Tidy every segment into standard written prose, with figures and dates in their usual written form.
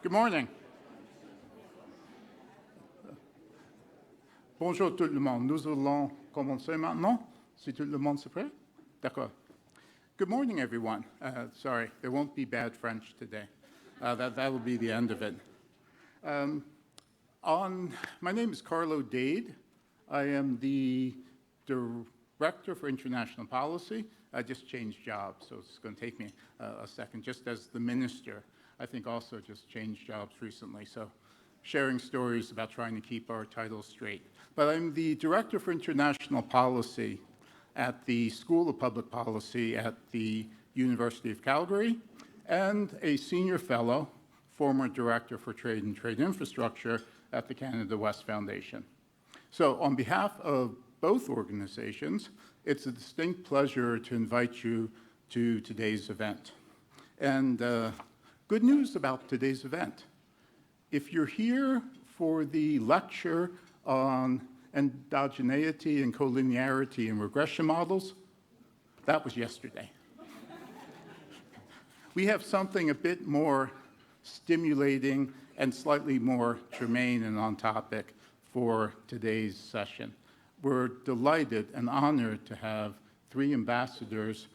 Good morning. Bonjour tout le monde. Nous allons commencer maintenant. Si tout le monde est prêt? D'accord. Good morning, everyone. Sorry, there won't be bad French today. That will be the end of it. My name is Carlo Dade. I am the Director for International Policy. I just changed jobs, so it's going to take me a second. Just as the Minister, I think also just changed jobs recently, so sharing stories about trying to keep our titles straight. But I'm the Director for International Policy at the School of Public Policy at the University of Calgary, and a Senior Fellow, former Director for Trade and Trade Infrastructure at the Canada West Foundation. So on behalf of both organizations, it's a distinct pleasure to invite you to today's event. And good news about today's event. If you're here for the lecture on endogeneity and collinearity in regression models, that was yesterday. We have something a bit more stimulating and slightly more germane and on topic for today's session. We're delighted and honored to have 3 ambassadors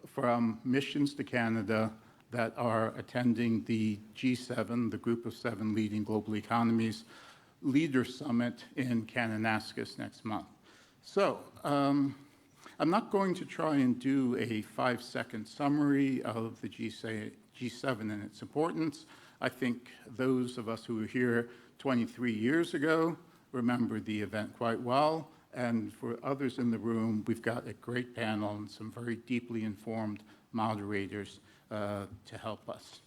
from missions to Canada that are attending the G7, the Group of 7 Leading Global Economies, Leader Summit in Kananaskis next month. So I'm not going to try and do a 5-second summary of the G7 and its importance. I think those of us who were here 23 years ago remember the event quite well. And for others in the room, we've got a great panel and some very deeply informed moderators to help us.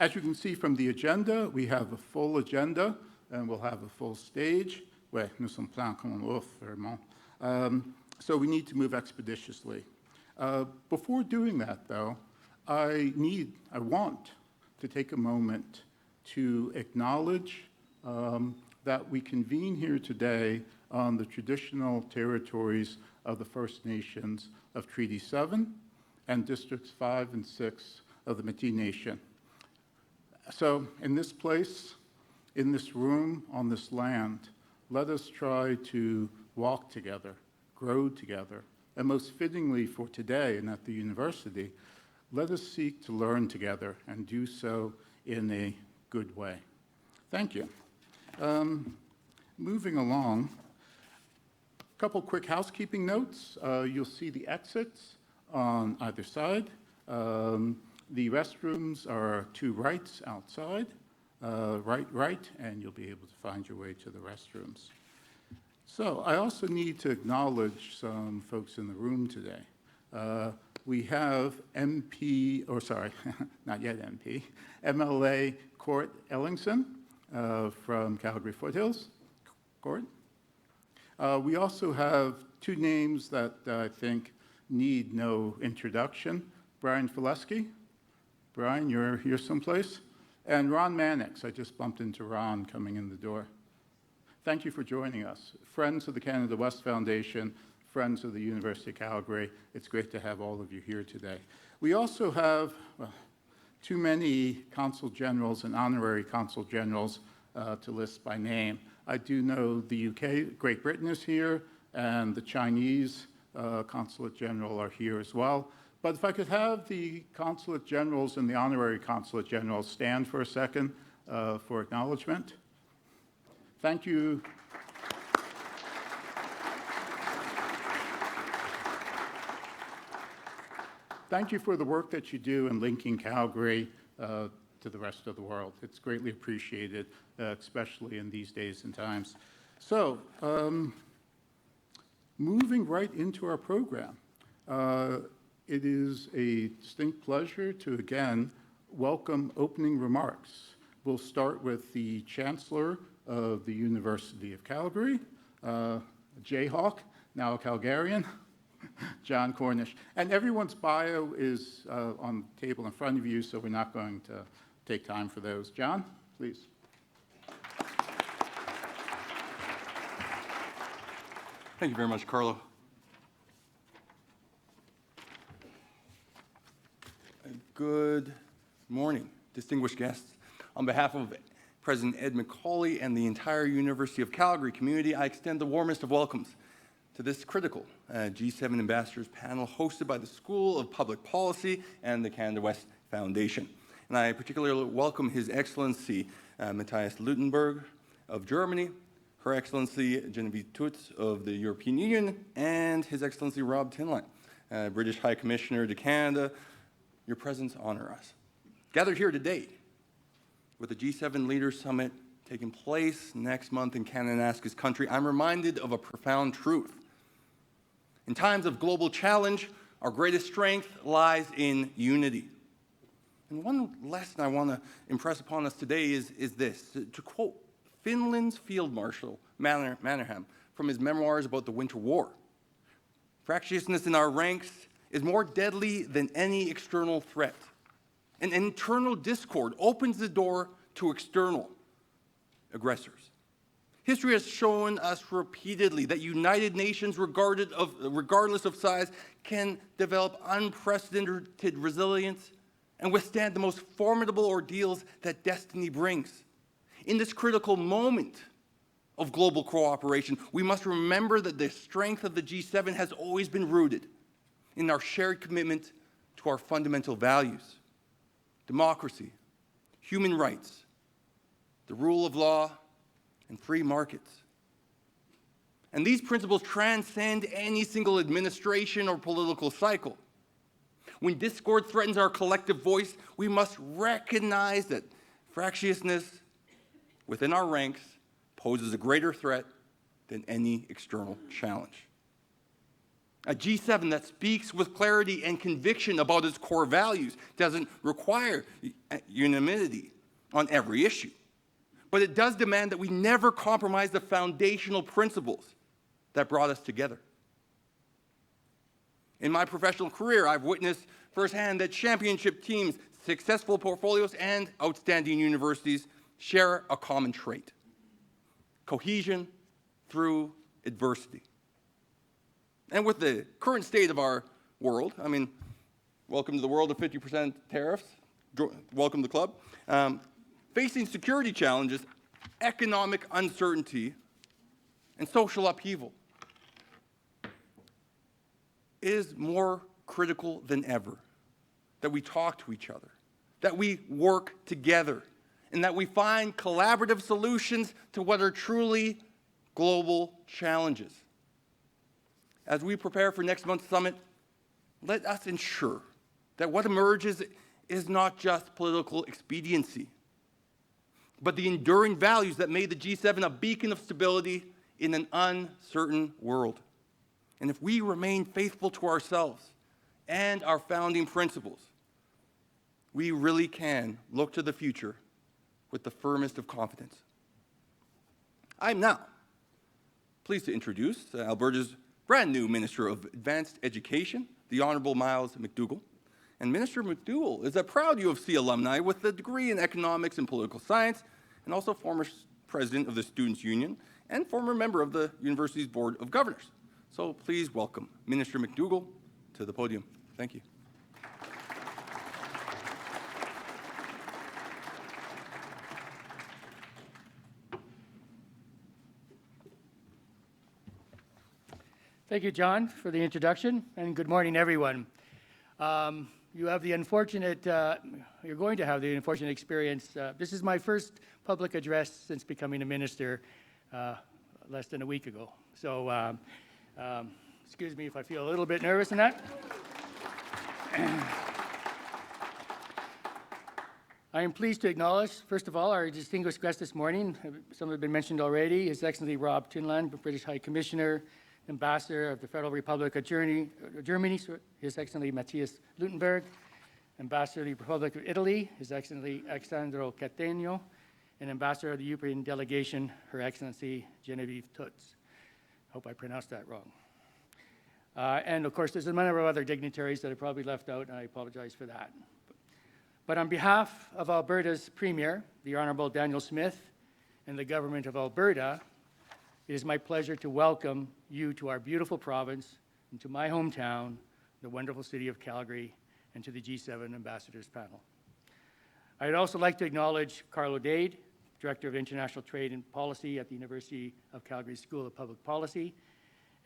As you can see from the agenda, we have a full agenda, and we'll have a full stage. Ouais, nous sommes pleins comme un ouf, vraiment. So we need to move expeditiously. Before doing that, though, I want to take a moment to acknowledge that we convene here today on the traditional territories of the First Nations of Treaty 7 and Districts 5 and 6 of the Métis Nation. So in this place, in this room, on this land, let us try to walk together, grow together, and most fittingly for today and at the university, let us seek to learn together and do so in a good way. Thank you. Moving along, a couple quick housekeeping notes. You'll see the exits on either side. The restrooms are to rights outside, right, and you'll be able to find your way to the restrooms. So I also need to acknowledge some folks in the room today. We have not yet MP, MLA Court Ellingson from Calgary Foothills. Court. We also have 2 names that I think need no introduction. Brian Fileski. Brian, you're here someplace. And Ron Mannix. I just bumped into Ron coming in the door. Thank you for joining us. Friends of the Canada West Foundation, friends of the University of Calgary, it's great to have all of you here today. We also have too many consul generals and honorary consul generals to list by name. I do know the UK, Great Britain is here, and the Chinese consulate general are here as well. But if I could have the consulate generals and the honorary consulate generals stand for a second for acknowledgement. Thank you. Thank you for the work that you do in linking Calgary to the rest of the world. It's greatly appreciated, especially in these days and times. So, moving right into our program, it is a distinct pleasure to again welcome opening remarks. We'll start with the Chancellor of the University of Calgary, Jayhawk, now a Calgarian, John Cornish. And everyone's bio is on the table in front of you, so we're not going to take time for those. John, please. Thank you very much, Carlo. Good morning, distinguished guests. On behalf of President Ed McCauley and the entire University of Calgary community, I extend the warmest of welcomes to this critical G7 Ambassadors panel hosted by the School of Public Policy and the Canada West Foundation. And I particularly welcome His Excellency Matthias Lüttenberg of Germany, Her Excellency Geneviève Tuts of the European Union, and His Excellency Rob Tinline, British High Commissioner to Canada. Your presence honor us. Gathered here today with the G7 Leaders Summit taking place next month in Kananaskis country, I'm reminded of a profound truth. In times of global challenge, our greatest strength lies in unity. And one lesson I want to impress upon us today is this. To quote Finland's Field Marshal Mannerheim from his memoirs about the Winter War, fractiousness in our ranks is more deadly than any external threat. And internal discord opens the door to external aggressors. History has shown us repeatedly that united nations, regardless of size, can develop unprecedented resilience and withstand the most formidable ordeals that destiny brings. In this critical moment of global cooperation, we must remember that the strength of the G7 has always been rooted in our shared commitment to our fundamental values: democracy, human rights, the rule of law, and free markets. And these principles transcend any single administration or political cycle. When discord threatens our collective voice, we must recognize that fractiousness within our ranks poses a greater threat than any external challenge. A G7 that speaks with clarity and conviction about its core values doesn't require unanimity on every issue, but it does demand that we never compromise the foundational principles that brought us together. In my professional career, I've witnessed firsthand that championship teams, successful portfolios, and outstanding universities share a common trait: cohesion through adversity. And with the current state of our world, welcome to the world of 50% tariffs, welcome to the club, facing security challenges, economic uncertainty, and social upheaval, it is more critical than ever that we talk to each other, that we work together, and that we find collaborative solutions to what are truly global challenges. As we prepare for next month's summit, let us ensure that what emerges is not just political expediency, but the enduring values that made the G7 a beacon of stability in an uncertain world. And if we remain faithful to ourselves and our founding principles, we really can look to the future with the firmest of confidence. I'm now pleased to introduce Alberta's brand new Minister of Advanced Education, the Honourable Miles McDougall. And Minister McDougall is a proud U of C alumni with a degree in economics and political science, and also former president of the Students' Union and former member of the university's Board of Governors. So please welcome Minister McDougall to the podium. Thank you. Thank you, John, for the introduction, and good morning, everyone. You have the unfortunate, you're going to have the unfortunate experience. This is my first public address since becoming a minister less than a week ago. So excuse me if I feel a little bit nervous in that. I am pleased to acknowledge, first of all, our distinguished guest this morning. Some have been mentioned already. His Excellency Rob Tinline, British High Commissioner, Ambassador of the Federal Republic of Germany, His Excellency Matthias Lüttenberg, Ambassador of the Republic of Italy, His Excellency Alessandro Cattaneo, and Ambassador of the European Delegation, Her Excellency Geneviève Tuts. Hope I pronounced that wrong. And of course, there's a number of other dignitaries that I probably left out, and I apologize for that. But on behalf of Alberta's Premier, the Honourable Daniel Smith, and the Government of Alberta, it is my pleasure to welcome you to our beautiful province and to my hometown, the wonderful city of Calgary, and to the G7 Ambassadors panel. I'd also like to acknowledge Carlo Dade, Director of International Trade and Policy at the University of Calgary School of Public Policy,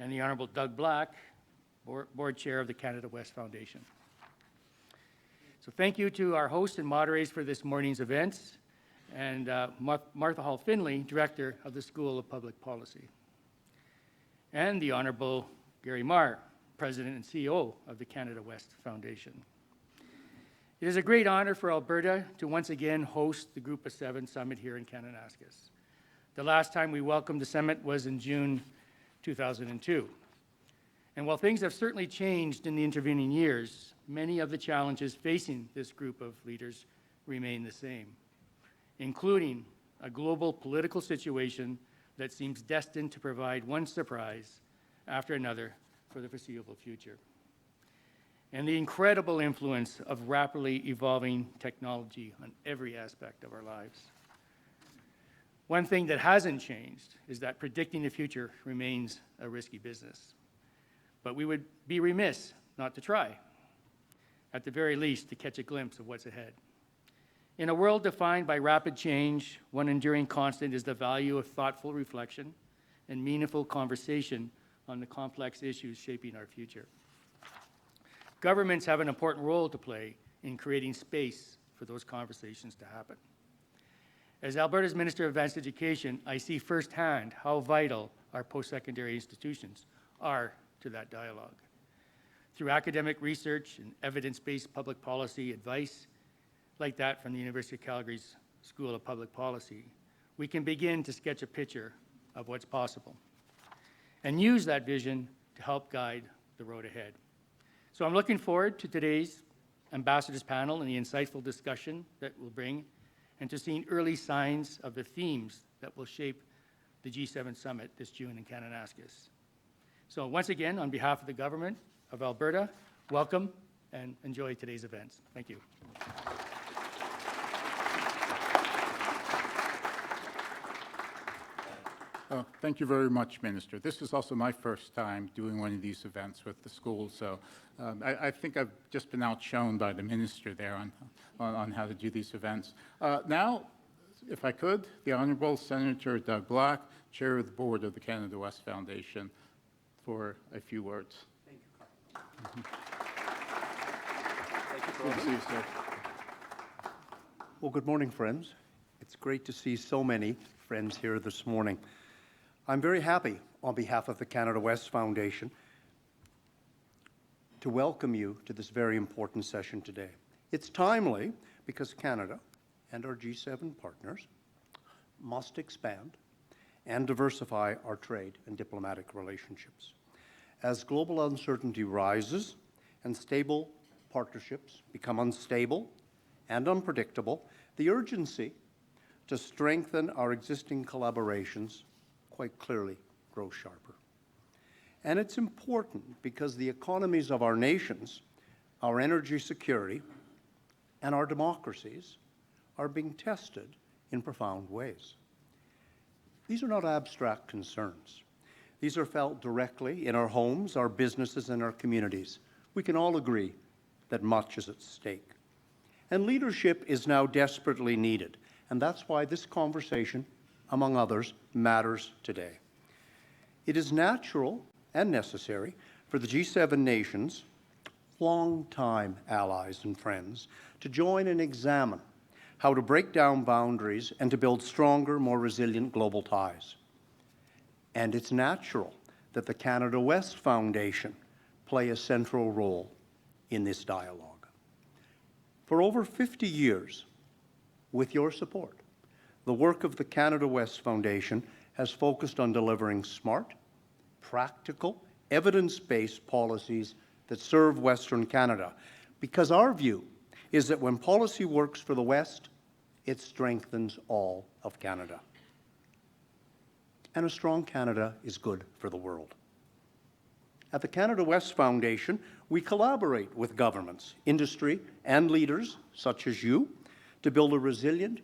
and the Honorable Doug Black, Board Chair of the Canada West Foundation. So thank you to our hosts and moderators for this morning's events, and Martha Hall Findlay, Director of the School of Public Policy, and the Honorable Gary Marr, President and CEO of the Canada West Foundation. It is a great honor for Alberta to once again host the Group of Seven Summit here in Kananaskis. The last time we welcomed the summit was in June 2002. And while things have certainly changed in the intervening years, many of the challenges facing this group of leaders remain the same, including a global political situation that seems destined to provide one surprise after another for the foreseeable future, and the incredible influence of rapidly evolving technology on every aspect of our lives. One thing that hasn't changed is that predicting the future remains a risky business. But we would be remiss not to try, at the very least, to catch a glimpse of what's ahead. In a world defined by rapid change, one enduring constant is the value of thoughtful reflection and meaningful conversation on the complex issues shaping our future. Governments have an important role to play in creating space for those conversations to happen. As Alberta's Minister of Advanced Education, I see firsthand how vital our post-secondary institutions are to that dialogue. Through academic research and evidence-based public policy advice, like that from the University of Calgary's School of Public Policy, we can begin to sketch a picture of what's possible and use that vision to help guide the road ahead. So I'm looking forward to today's ambassadors panel and the insightful discussion that we'll bring, and to seeing early signs of the themes that will shape the G7 Summit this June in Kananaskis. So once again, on behalf of the government of Alberta, welcome and enjoy today's events. Thank you. Thank you very much, Minister. This is also my first time doing one of these events with the school, so I think I've just been outshone by the Minister there on how to do these events. Now, if I could, the Honourable Senator Doug Black, Chair of the Board of the Canada West Foundation, for a few words. Thank you, Carl. Thank you for good to see you, sir. Well, good morning, friends. It's great to see so many friends here this morning. I'm very happy on behalf of the Canada West Foundation to welcome you to this very important session today. It's timely because Canada and our G7 partners must expand and diversify our trade and diplomatic relationships. As global uncertainty rises and stable partnerships become unstable and unpredictable, the urgency to strengthen our existing collaborations quite clearly grows sharper. And it's important because the economies of our nations, our energy security, and our democracies are being tested in profound ways. These are not abstract concerns. These are felt directly in our homes, our businesses, and our communities. We can all agree that much is at stake. And leadership is now desperately needed, and that's why this conversation, among others, matters today. It is natural and necessary for the G7 nations, longtime allies and friends, to join and examine how to break down boundaries and to build stronger, more resilient global ties. And it's natural that the Canada West Foundation play a central role in this dialogue. For over 50 years, with your support, the work of the Canada West Foundation has focused on delivering smart, practical, evidence-based policies that serve Western Canada, because our view is that when policy works for the West, it strengthens all of Canada. And a strong Canada is good for the world. At the Canada West Foundation, we collaborate with governments, industry, and leaders, such as you, to build a resilient,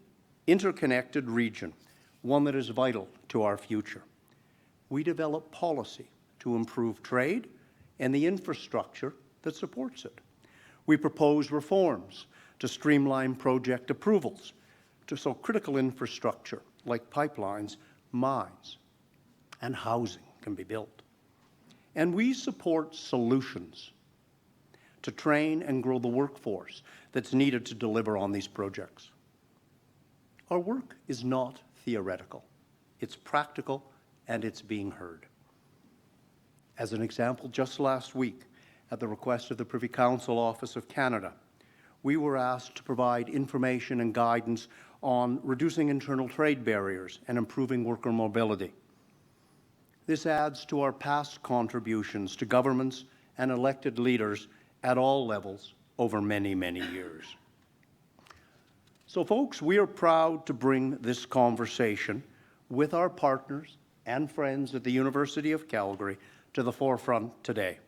interconnected region, one that is vital to our future. We develop policy to improve trade and the infrastructure that supports it. We propose reforms to streamline project approvals, so critical infrastructure like pipelines, mines, and housing can be built. And we support solutions to train and grow the workforce that's needed to deliver on these projects. Our work is not theoretical. It's practical, and it's being heard. As an example, just last week, at the request of the Privy Council Office of Canada, we were asked to provide information and guidance on reducing internal trade barriers and improving worker mobility. This adds to our past contributions to governments and elected leaders at all levels over many, many years. So, folks, we are proud to bring this conversation with our partners and friends at the University of Calgary to the forefront today.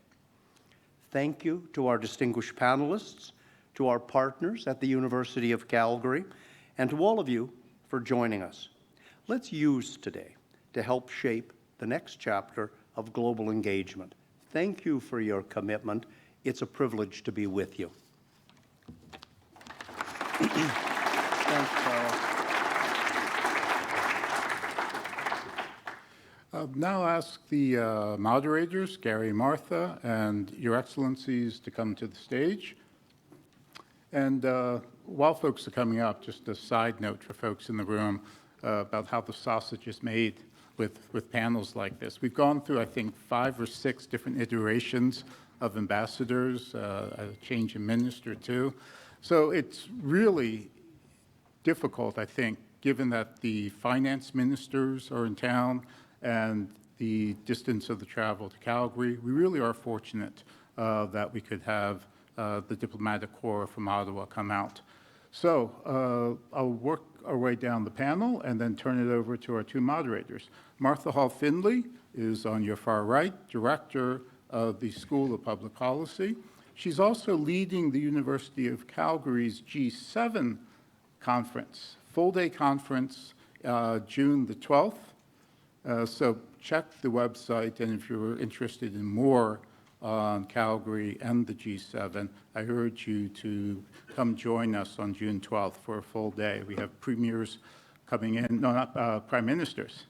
Thank you to our distinguished panelists, to our partners at the University of Calgary, and to all of you for joining us. Let's use today to help shape the next chapter of global engagement. Thank you for your commitment. It's a privilege to be with you. Thanks, Carl. I'll now ask the moderators, Gary and Martha, and Your Excellencies to come to the stage. And while folks are coming up, just a side note for folks in the room about how the sausage is made with panels like this. We've gone through, I think, 5 or 6 different iterations of ambassadors, a change in minister too. So it's really difficult, I think, given that the finance ministers are in town and the distance of the travel to Calgary. We really are fortunate that we could have the diplomatic corps from Ottawa come out. So I'll work our way down the panel and then turn it over to our 2 moderators. Martha Hall Findlay is on your far right, director of the School of Public Policy. She's also leading the University of Calgary's G7 conference, full-day conference, June the 12th. So check the website, and if you're interested in more on Calgary and the G7, I urge you to come join us on June 12th for a full day. We have premiers coming in, no, not prime ministers.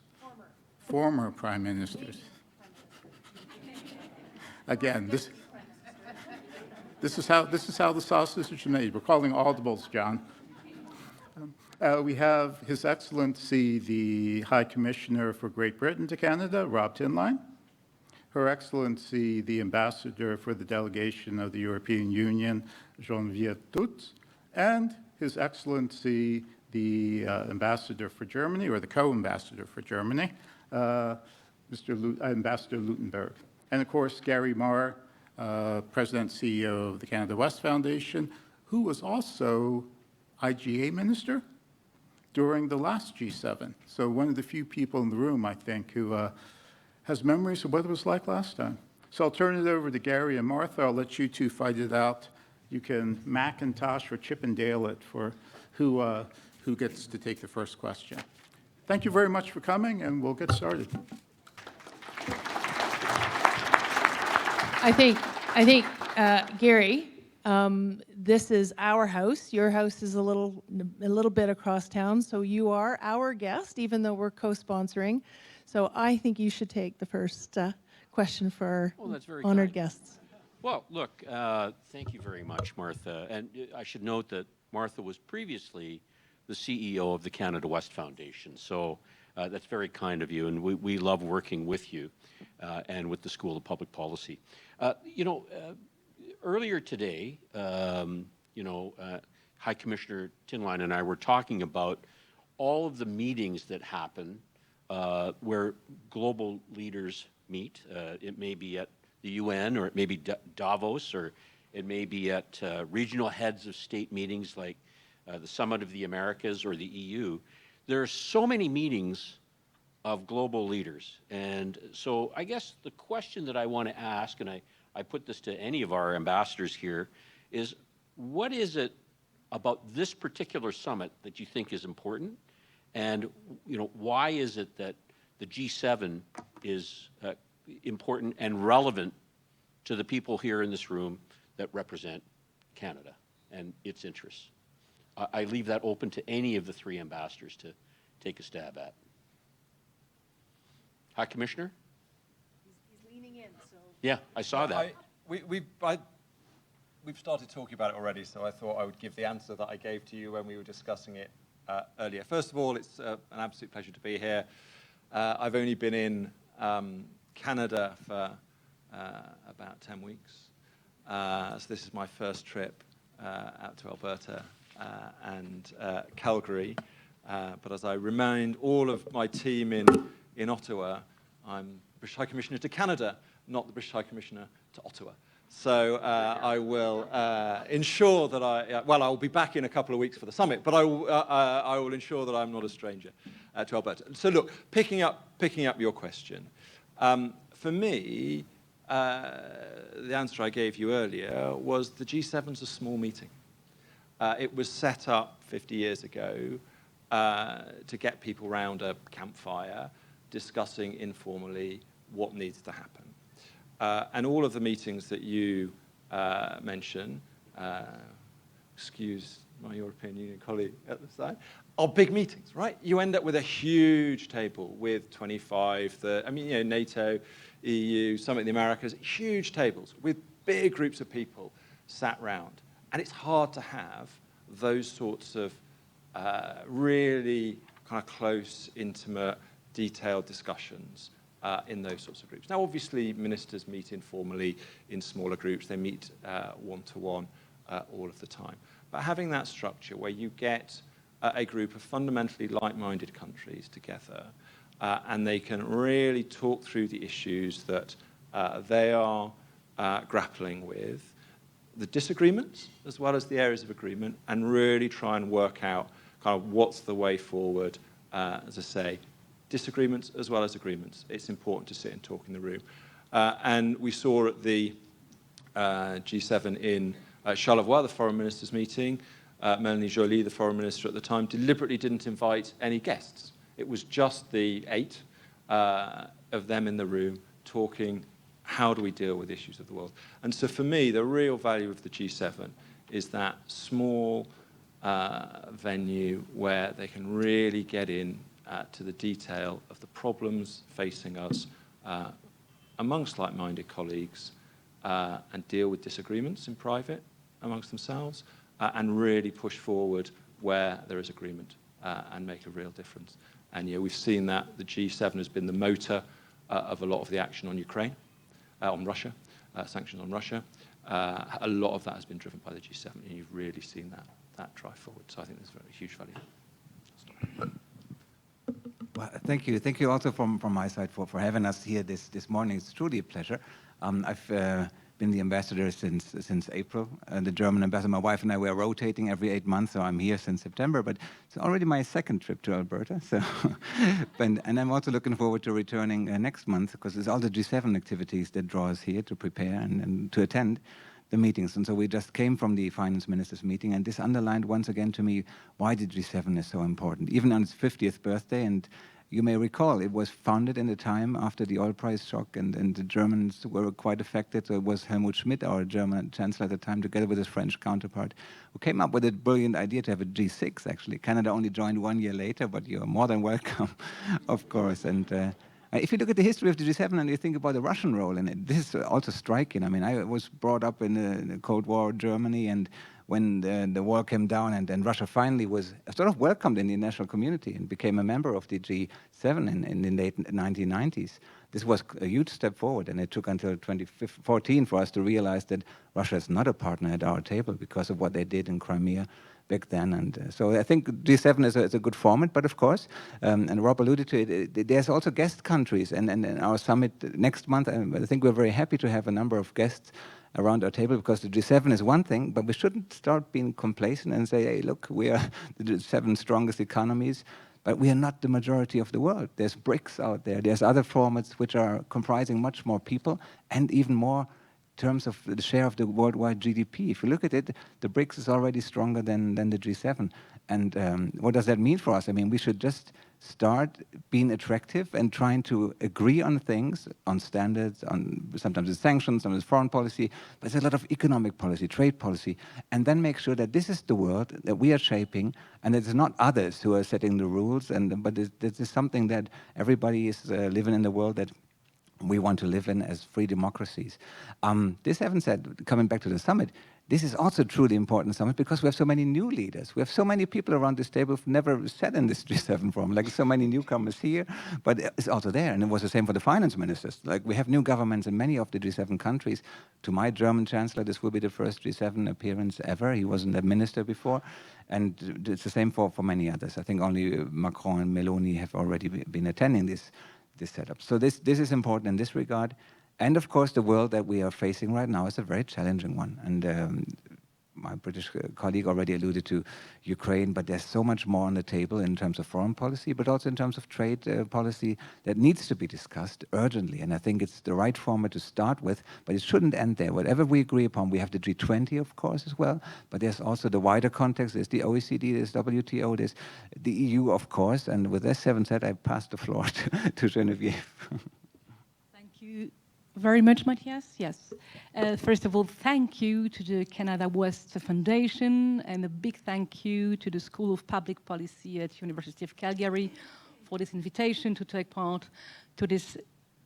Former prime ministers. Again, this is how the sausage is made. We're calling audibles, John. We have His Excellency, the High Commissioner for Great Britain to Canada, Rob Tinline. Her Excellency, the Ambassador for the Delegation of the European Union, Geneviève Tuts. And His Excellency, the Ambassador for Germany, or the Co-Ambassador for Germany, Ambassador Lüttenberg. And of course, Gary Marr, President and CEO of the Canada West Foundation, who was also IGA Minister during the last G7. So one of the few people in the room, I think, who has memories of what it was like last time. So I'll turn it over to Gary and Martha. I'll let you 2 fight it out. You can Macintosh or Chippendale it for who gets to take the first question. Thank you very much for coming, and we'll get started. I think, Gary, this is our house. Your house is a little bit across town, so you are our guest, even though we're co-sponsoring. So I think you should take the first question for our honored guests. Well, look, thank you very much, Martha. And I should note that Martha was previously the CEO of the Canada West Foundation. So that's very kind of you, and we love working with you and with the School of Public Policy. Earlier today, High Commissioner Tinline and I were talking about all of the meetings that happen where global leaders meet. It may be at the UN, or it may be Davos, or it may be at regional heads of state meetings like the Summit of the Americas or the EU. There are so many meetings of global leaders. And so I guess the question that I want to ask, and I put this to any of our ambassadors here, is what is it about this particular summit that you think is important? And why is it that the G7 is important and relevant to the people here in this room that represent Canada? and its interests. I leave that open to any of the three ambassadors to take a stab at. High Commissioner? He's leaning in, so. Yeah, I saw that. We've started talking about it already, so I thought I would give the answer that I gave to you when we were discussing it earlier. First of all, it's an absolute pleasure to be here. I've only been in Canada for about 10 weeks. So this is my first trip out to Alberta and Calgary. But as I remind all of my team in Ottawa, I'm British High Commissioner to Canada, not the British High Commissioner to Ottawa. So I will ensure that I'll be back in a couple of weeks for the summit, but I will ensure that I'm not a stranger to Alberta. So look, picking up your question, for me, the answer I gave you earlier was the G7's a small meeting. It was set up 50 years ago to get people round a campfire discussing informally what needs to happen. And all of the meetings that you mention, excuse my European Union colleague at the side, are big meetings, right? You end up with a huge table with 25, NATO, EU, some of the Americas, huge tables with big groups of people sat round. And it's hard to have those sorts of really kind of close, intimate, detailed discussions in those sorts of groups. Now, obviously, ministers meet informally in smaller groups. They meet one-to-one all of the time. But having that structure where you get a group of fundamentally like-minded countries together and they can really talk through the issues that they are grappling with, the disagreements as well as the areas of agreement, and really try and work out kind of what's the way forward, as I say, disagreements as well as agreements. It's important to sit and talk in the room. And we saw at the G7 in Charlevoix, the foreign ministers' meeting, Melanie Joly, the foreign minister at the time, deliberately didn't invite any guests. It was just the 8 of them in the room talking, how do we deal with issues of the world? And so for me, the real value of the G7 is that small venue where they can really get in to the detail of the problems facing us amongst like-minded colleagues and deal with disagreements in private amongst themselves and really push forward where there is agreement and make a real difference. And we've seen that the G7 has been the motor of a lot of the action on Ukraine, on Russia, sanctions on Russia. A lot of that has been driven by the G7, and you've really seen that drive forward. So I think there's a huge value. Well, thank you. Thank you also from my side for having us here this morning. It's truly a pleasure. I've been the ambassador since April. The German ambassador, my wife and I, we are rotating every 8 months, so I'm here since September, but it's already my second trip to Alberta. So, and I'm also looking forward to returning next month, because it's all the G7 activities that draw us here to prepare and to attend the meetings. And so we just came from the finance ministers meeting, and this underlined once again to me why the G7 is so important, even on its 50th birthday. And you may recall, it was founded in a time after the oil price shock, and the Germans were quite affected. So it was Helmut Schmidt, our German chancellor at the time, together with his French counterpart, who came up with a brilliant idea to have a G6, actually. Canada only joined 1 year later, but you're more than welcome, of course. And if you look at the history of the G7 and you think about the Russian role in it, this is also striking. I mean, I was brought up in the Cold War Germany, and when the war came down and Russia finally was sort of welcomed in the international community and became a member of the G7 in the late 1990s, this was a huge step forward, and it took until 2014 for us to realize that Russia is not a partner at our table because of what they did in Crimea back then. And so I think G7 is a good format, but of course, and Rob alluded to it, there's also guest countries, and our summit next month, I think we're very happy to have a number of guests around our table, because the G7 is one thing, but we shouldn't start being complacent and say, hey, look, we are the 7 strongest economies, but we are not the majority of the world. There's BRICS out there. There's other formats which are comprising much more people, and even more in terms of the share of the worldwide GDP. If you look at it, the BRICS is already stronger than the G7. And what does that mean for us? I mean, we should just start being attractive and trying to agree on things, on standards, on sometimes it's sanctions, sometimes it's foreign policy, but there's a lot of economic policy, trade policy, and then make sure that this is the world that we are shaping, and it's not others who are setting the rules, but this is something that everybody is living in the world that we want to live in as free democracies. This having said, coming back to the summit, this is also truly important summit because we have so many new leaders. We have so many people around this table who've never sat in this G7 forum, like so many newcomers here, but it's also there. And it was the same for the finance ministers. Like we have new governments in many of the G7 countries. To my German chancellor, this will be the first G7 appearance ever. He wasn't a minister before. And it's the same for many others. I think only Macron and Meloni have already been attending this setup. So this is important in this regard. And of course, the world that we are facing right now is a very challenging one. And my British colleague already alluded to Ukraine, but there's so much more on the table in terms of foreign policy, but also in terms of trade policy that needs to be discussed urgently. And I think it's the right format to start with, but it shouldn't end there. Whatever we agree upon, we have the G20, of course, as well, but there's also the wider context. There's the OECD, there's WTO, there's the EU, of course. And with this 7 said, I pass the floor to Geneviève. Thank you very much, Matthias. Yes. First of all, thank you to the Canada West Foundation, and a big thank you to the School of Public Policy at University of Calgary for this invitation to take part to this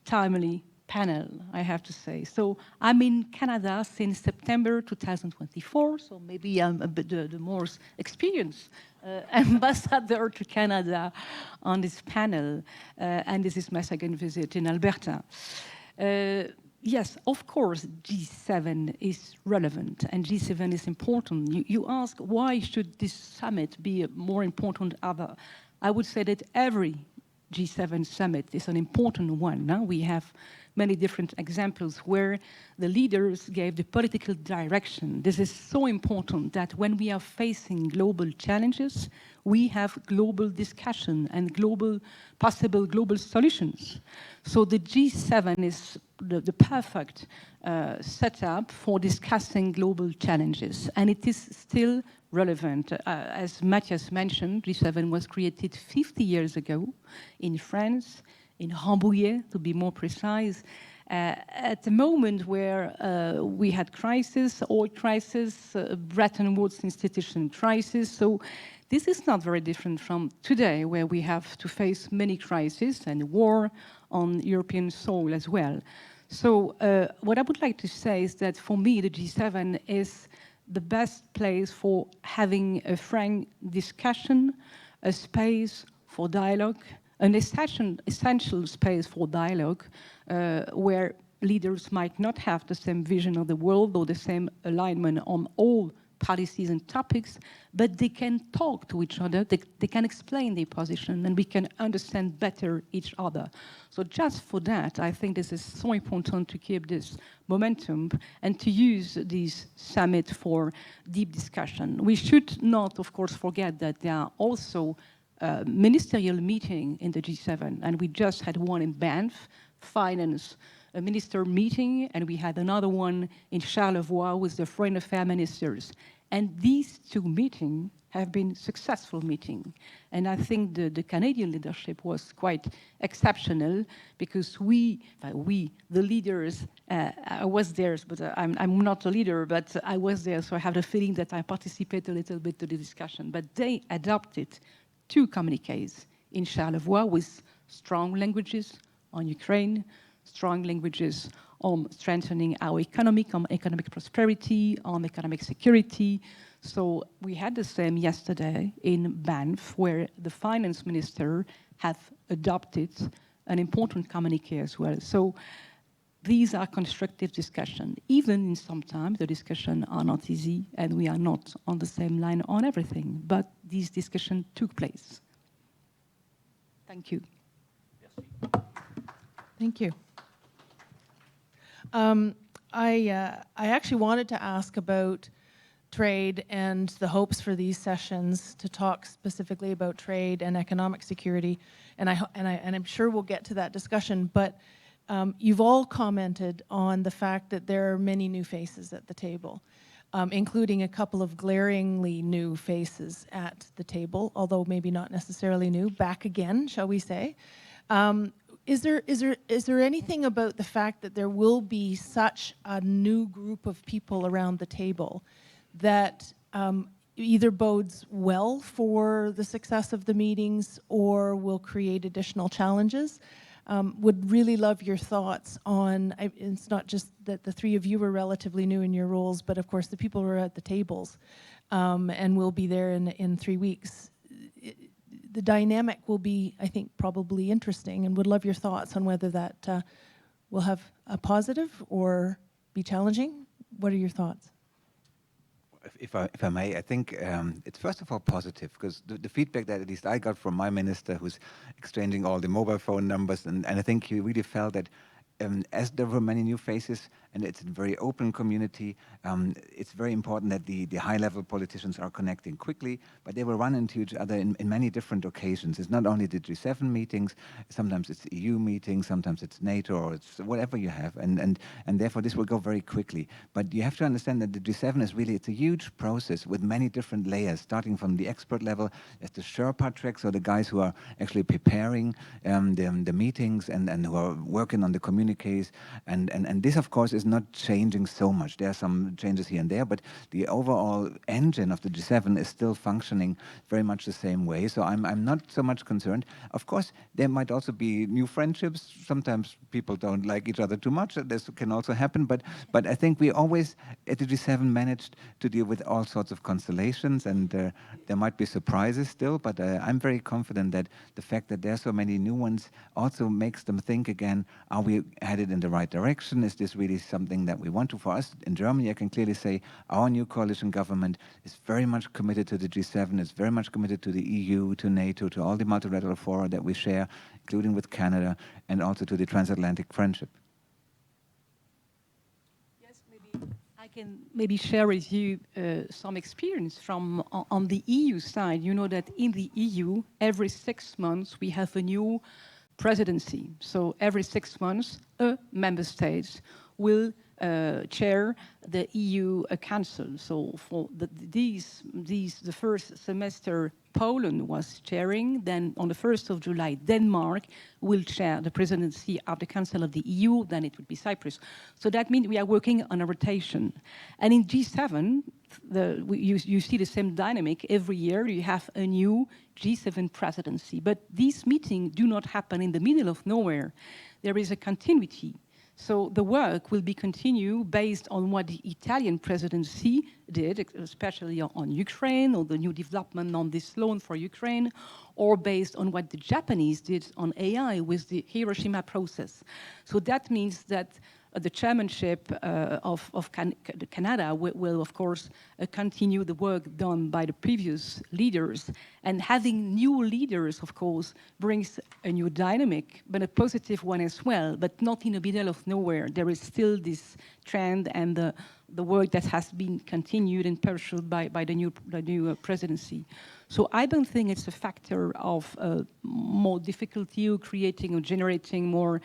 timely panel, I have to say. So I'm in Canada since September 2024, so maybe I'm a bit the more experienced ambassador to Canada on this panel, and this is my second visit in Alberta. Yes, of course, G7 is relevant and G7 is important. You ask, why should this summit be more important than other? I would say that every G7 summit is an important one. Now we have many different examples where the leaders gave the political direction. This is so important that when we are facing global challenges, we have global discussion and possible global solutions. So the G7 is the perfect setup for discussing global challenges, and it is still relevant. As Matthias mentioned, G7 was created 50 years ago in France, in Rambouillet, to be more precise, at the moment where we had crisis, oil crisis, Bretton Woods institution crisis. So this is not very different from today, where we have to face many crises and war on European soil as well. So what I would like to say is that for me, the G7 is the best place for having a frank discussion, a space for dialogue, an essential space for dialogue where leaders might not have the same vision of the world or the same alignment on all policies and topics, but they can talk to each other, they can explain their position, and we can understand better each other. So just for that, I think this is so important to keep this momentum and to use this summit for deep discussion. We should not, of course, forget that there are also ministerial meeting in the G7, and we just had one in Banff, finance, a minister meeting, and we had another one in Charlevoix with the foreign affairs ministers. And these two meetings have been successful meetings. And I think the Canadian leadership was quite exceptional because the leaders, I was there, but I'm not a leader, but I was there, so I have the feeling that I participated a little bit to the discussion. But they adopted 2 communiques in Charlevoix with strong languages on Ukraine, strong languages on strengthening our economic, on economic prosperity, on economic security. So we had the same yesterday in Banff, where the finance minister have adopted an important communique as well. So these are constructive discussions. Even sometimes the discussions are not easy and we are not on the same line on everything, but these discussions took place. Thank you. Thank you. I actually wanted to ask about trade and the hopes for these sessions, to talk specifically about trade and economic security, and I'm sure we'll get to that discussion. But you've all commented on the fact that there are many new faces at the table. including a couple of glaringly new faces at the table, although maybe not necessarily new, back again, shall we say. Is there anything about the fact that there will be such a new group of people around the table that either bodes well for the success of the meetings or will create additional challenges? Would really love your thoughts on, it's not just that the three of you are relatively new in your roles, but of course the people who are at the tables and will be there in 3 weeks. The dynamic will be, I think, probably interesting, and would love your thoughts on whether that will have a positive or be challenging. What are your thoughts? If I may, I think it's first of all positive, because the feedback that at least I got from my minister, who's exchanging all the mobile phone numbers, and I think he really felt that as there were many new faces, and it's a very open community, it's very important that the high-level politicians are connecting quickly, but they will run into each other in many different occasions. It's not only the G7 meetings, sometimes it's EU meetings, sometimes it's NATO, or it's whatever you have, and therefore this will go very quickly. But you have to understand that the G7 is really, it's a huge process with many different layers, starting from the expert level, as the Sherpa track, so the guys who are actually preparing the meetings and who are working on the communiques, and this of course is not changing so much. There are some changes here and there, but the overall engine of the G7 is still functioning very much the same way. So I'm not so much concerned. Of course, there might also be new friendships. Sometimes people don't like each other too much. This can also happen, but I think we always at the G7 managed to deal with all sorts of constellations, and there might be surprises still, but I'm very confident that the fact that there are so many new ones also makes them think again, are we headed in the right direction? Is this really something that we want to? For us in Germany, I can clearly say our new coalition government is very much committed to the G7, is very much committed to the EU, to NATO, to all the multilateral fora that we share, including with Canada, and also to the transatlantic friendship. Yes, maybe I can maybe share with you some experience from on the EU side. You know that in the EU, every 6 months we have a new presidency. So every 6 months, a member state will chair the EU Council. So for the first semester, Poland was chairing. Then on the 1st of July, Denmark will chair the presidency of the Council of the EU. Then it would be Cyprus. So that means we are working on a rotation. And in G7, you see the same dynamic. Every year you have a new G7 presidency. But these meetings do not happen in the middle of nowhere. There is a continuity. So the work will be continued based on what the Italian presidency did, especially on Ukraine, or the new development on this loan for Ukraine, or based on what the Japanese did on AI with the Hiroshima process. So that means that the chairmanship of Canada will of course, continue the work done by the previous leaders. And having new leaders, of course, brings a new dynamic, but a positive one as well, but not in the middle of nowhere. There is still this trend and the work that has been continued and pursued by the new presidency. So I don't think it's a factor of more difficulty or creating or generating more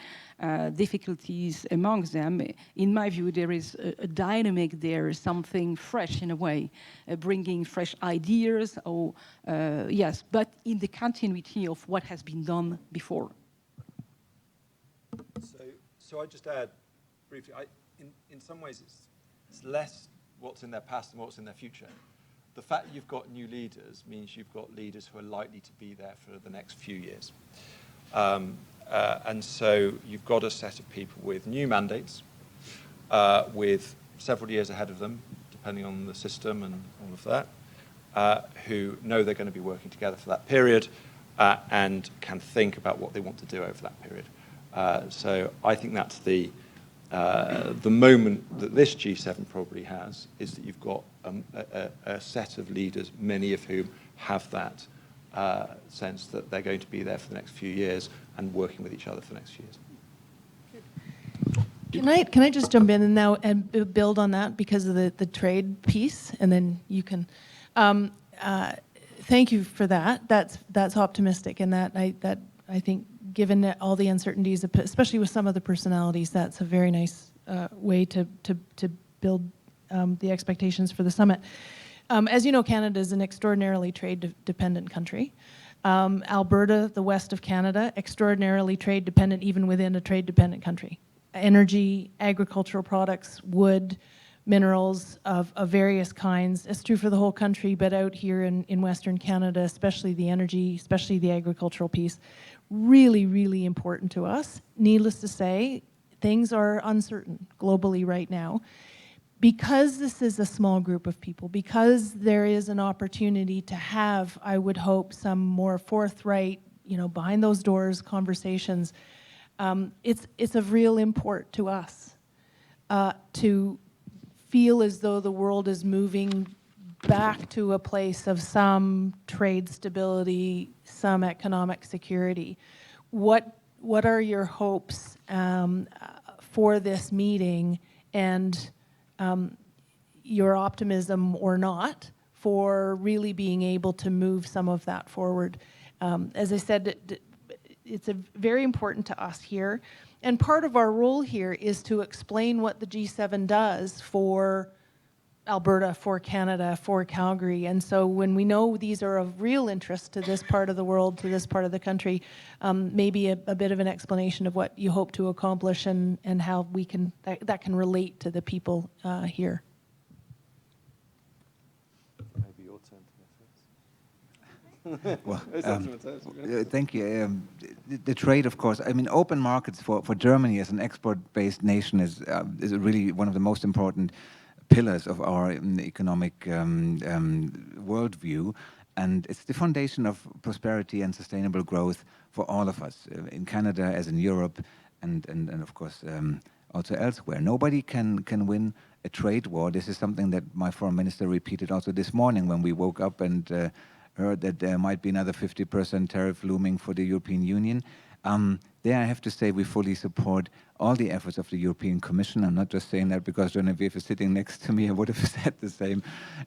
difficulties amongst them. In my view, there is a dynamic there, something fresh in a way, bringing fresh ideas, or yes, but in the continuity of what has been done before. So I just add briefly, in some ways it's less what's in their past and what's in their future. The fact that you've got new leaders means you've got leaders who are likely to be there for the next few years. And so you've got a set of people with new mandates, with several years ahead of them, depending on the system and all of that, who know they're going to be working together for that period and can think about what they want to do over that period. So I think that's the moment that this G7 probably has, is that you've got a set of leaders, many of whom have that sense that they're going to be there for the next few years and working with each other for the next few years. Can I just jump in and now and build on that because of the trade piece, and then you can. Thank you for that. That's optimistic, and that I think, given all the uncertainties, especially with some of the personalities, that's a very nice way to build the expectations for the summit. As you know, Canada is an extraordinarily trade-dependent country. Alberta, the west of Canada, extraordinarily trade-dependent even within a trade-dependent country. Energy, agricultural products, wood, minerals of various kinds. It's true for the whole country, but out here in Western Canada, especially the energy, especially the agricultural piece, really, really important to us. Needless to say, things are uncertain globally right now. Because this is a small group of people, because there is an opportunity to have, I would hope, some more forthright, behind those doors conversations, it's of real import to us to feel as though the world is moving back to a place of some trade stability, some economic security. What are your hopes for this meeting, and your optimism or not for really being able to move some of that forward? As I said, it's very important to us here. And part of our role here is to explain what the G7 does for Alberta, for Canada, for Calgary. And so when we know these are of real interest to this part of the world, to this part of the country, maybe a bit of an explanation of what you hope to accomplish and how we can that can relate to the people here. Maybe your turn to Well, thank you. The trade, of course, I mean, open markets for Germany as an export-based nation is really one of the most important pillars of our economic worldview, and it's the foundation of prosperity and sustainable growth for all of us, in Canada as in Europe, and of course also elsewhere. Nobody can win a trade war. This is something that my foreign minister repeated also this morning when we woke up and heard that there might be another 50% tariff looming for the European Union. There I have to say we fully support all the efforts of the European Commission. I'm not just saying that because Geneviève is sitting next to me. I would have said the same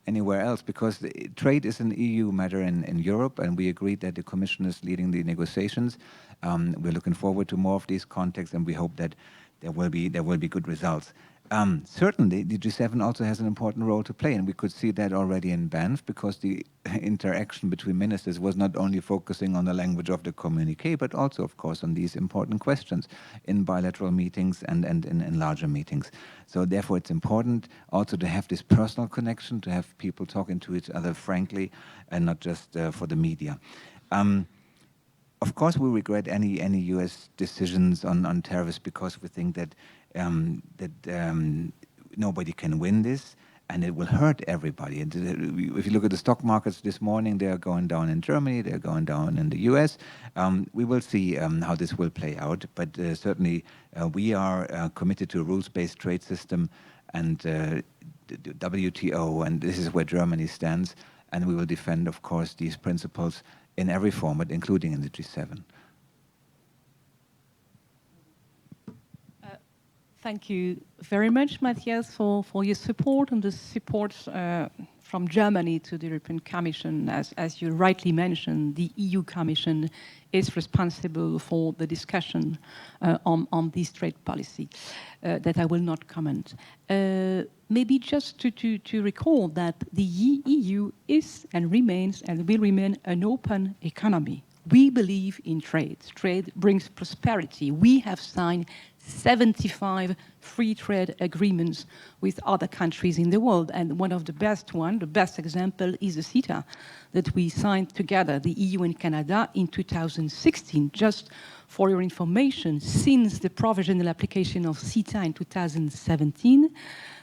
anywhere else, because trade is an EU matter in Europe, and we agreed that the Commission is leading the negotiations. We're looking forward to more of these contacts, and we hope that there will be good results. Certainly, the G7 also has an important role to play, and we could see that already in Banff, because the interaction between ministers was not only focusing on the language of the communiqué, but also, of course, on these important questions in bilateral meetings and in larger meetings. So therefore, it's important also to have this personal connection, to have people talking to each other frankly, and not just for the media. Of course, we regret any U.S. decisions on tariffs, because we think that nobody can win this, and it will hurt everybody. And if you look at the stock markets this morning, they are going down in Germany, they're going down in the US. We will see how this will play out, but certainly we are committed to a rules-based trade system and the WTO, and this is where Germany stands, and we will defend, of course, these principles in every format, including in the G7. Thank you very much, Matthias, for your support and the support from Germany to the European Commission. As you rightly mentioned, the EU Commission is responsible for the discussion on this trade policy that I will not comment. Maybe just to recall that the EU is and remains and will remain an open economy. We believe in trade. Trade brings prosperity. We have signed 75 free trade agreements with other countries in the world. And one of the best example is the CETA that we signed together, the EU and Canada, in 2016. Just for your information, since the provisional application of CETA in 2017,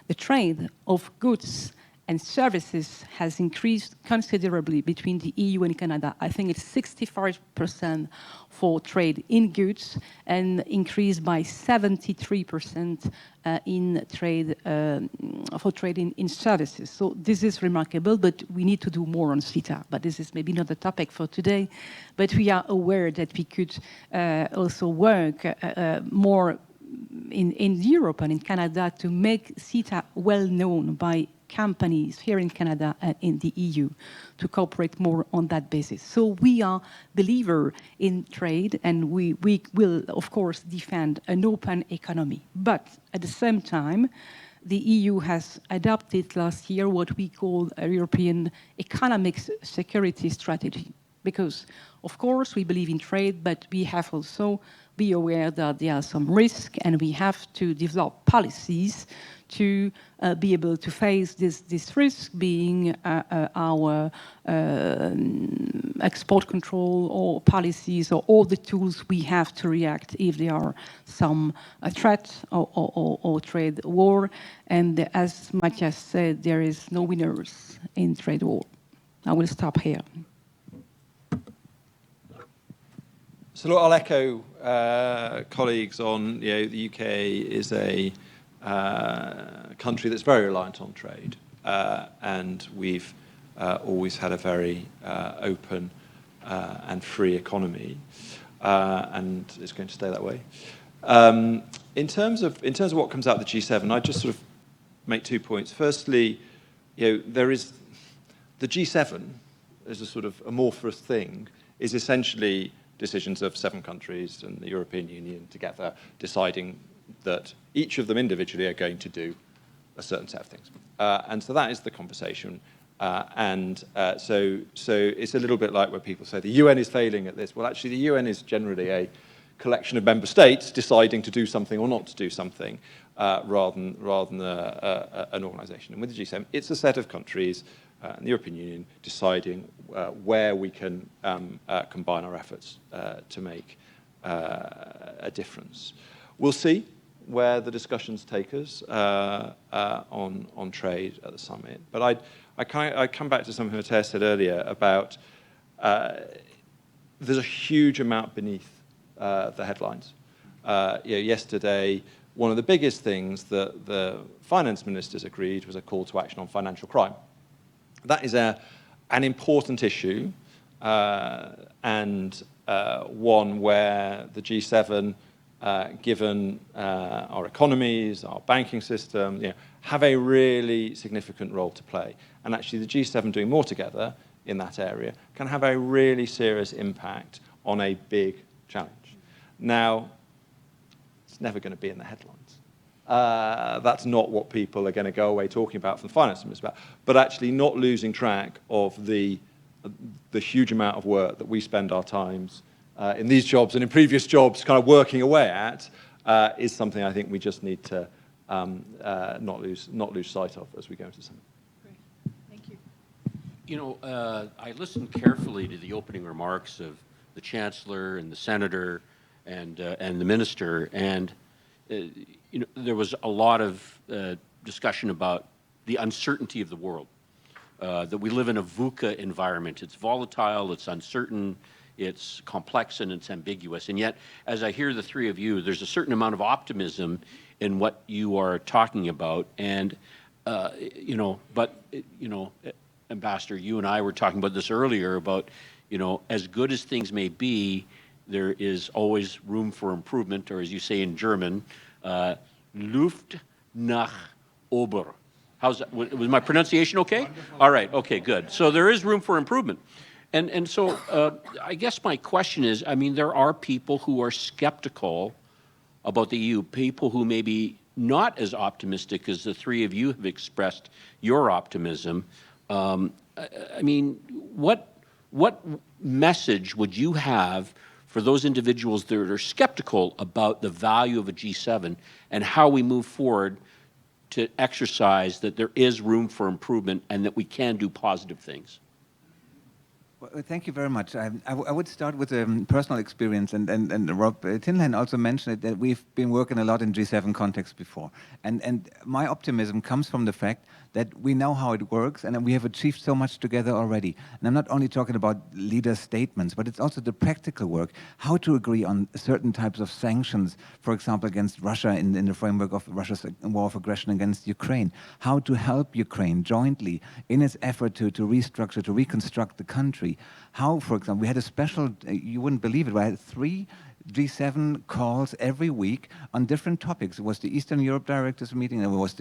the trade of goods and services has increased considerably between the EU and Canada. I think it's 65% for trade in goods and increased by 73% in trade for trade in services. So this is remarkable, but we need to do more on CETA. But this is maybe not the topic for today. But we are aware that we could also work more in Europe and in Canada to make CETA well known by companies here in Canada and in the EU to cooperate more on that basis. So we are believer in trade, and we will, of course, defend an open economy. But at the same time, the EU has adopted last year what we call a European economic security strategy. Because, of course, we believe in trade, but we have also be aware that there are some risks, and we have to develop policies to be able to face this risk, being our export control or policies or all the tools we have to react if there are some threat or trade war. And as Matthias said, there is no winners in trade war. I will stop here. So look, I'll echo colleagues on, the UK is a country that's very reliant on trade, and we've always had a very open and free economy, and it's going to stay that way. In terms of what comes out of the G7, I just sort of make 2 points. Firstly, there is the G7 as a sort of amorphous thing is essentially decisions of 7 countries and the European Union together deciding that each of them individually are going to do a certain set of things. And so that is the conversation. So it's a little bit like when people say the UN is failing at this. Well, actually, the UN is generally a collection of member states deciding to do something or not to do something rather than an organization. And with the G7, it's a set of countries and the European Union deciding where we can combine our efforts to make a difference. We'll see where the discussions take us on trade at the summit. But I come back to something Matthias said earlier about there's a huge amount beneath the headlines. Yesterday, one of the biggest things that the finance ministers agreed was a call to action on financial crime. That is an important issue and one where the G7, given our economies, our banking system, have a really significant role to play. And actually the G7 doing more together in that area can have a really serious impact on a big challenge. Now, it's never going to be in the headlines. That's not what people are going to go away talking about from the finance minister about, but actually not losing track of the huge amount of work that we spend our times in these jobs and in previous jobs kind of working away at is something I think we just need to not lose sight of as we go into the summit. Great. Thank you. I listened carefully to the opening remarks of the Chancellor and the Senator and the Minister, and there was a lot of discussion about the uncertainty of the world, that we live in a VUCA environment. It's volatile, it's uncertain, it's complex, and it's ambiguous. And yet, as I hear the three of you, there's a certain amount of optimism in what you are talking about. And, Ambassador, you and I were talking about this earlier about, as good as things may be, there is always room for improvement, or as you say in German, Luft nach oben. How's that? Was my pronunciation okay? Wonderful. All right, okay, good. So there is room for improvement. And so I guess my question is, there are people who are skeptical about the EU, people who may be not as optimistic as the three of you have expressed your optimism. What message would you have for those individuals that are skeptical about the value of a G7 and how we move forward to exercise that there is room for improvement and that we can do positive things? Well, thank you very much. I would start with a personal experience, and Rob Tinline also mentioned it, that we've been working a lot in G7 context before. And my optimism comes from the fact that we know how it works and that we have achieved so much together already. And I'm not only talking about leader statements, but it's also the practical work, how to agree on certain types of sanctions, for example, against Russia in the framework of Russia's war of aggression against Ukraine, how to help Ukraine jointly in its effort to restructure, to reconstruct the country. How, for example, we had a special, you wouldn't believe it, we had 3 G7 calls every week on different topics. It was the Eastern Europe Directors meeting, there was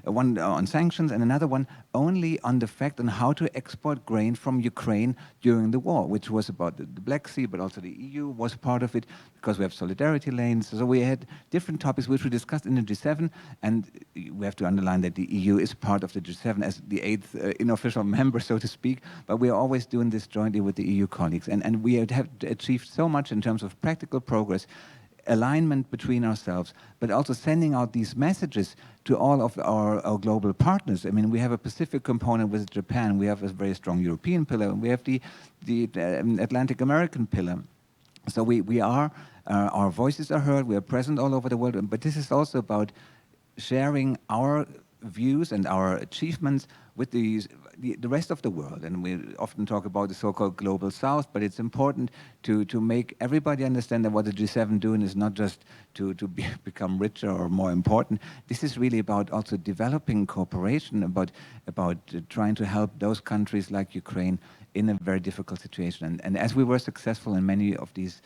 one on sanctions, and another one only on the fact on how to export grain from Ukraine during the war, which was about the Black Sea, but also the EU was part of it. because we have solidarity lanes. So we had different topics which we discussed in the G7, and we have to underline that the EU is part of the G7 as the 8th unofficial member, so to speak, but we are always doing this jointly with the EU colleagues, and we have achieved so much in terms of practical progress, alignment between ourselves, but also sending out these messages to all of our global partners. I mean, we have a Pacific component with Japan, we have a very strong European pillar, and we have the Atlantic American pillar. So we are, our voices are heard, we are present all over the world, but this is also about sharing our views and our achievements with the rest of the world. And we often talk about the so-called global south, but it's important to make everybody understand that what the G7 doing is not just to become richer or more important. This is really about also developing cooperation, about trying to help those countries like Ukraine in a very difficult situation. And as we were successful in many of these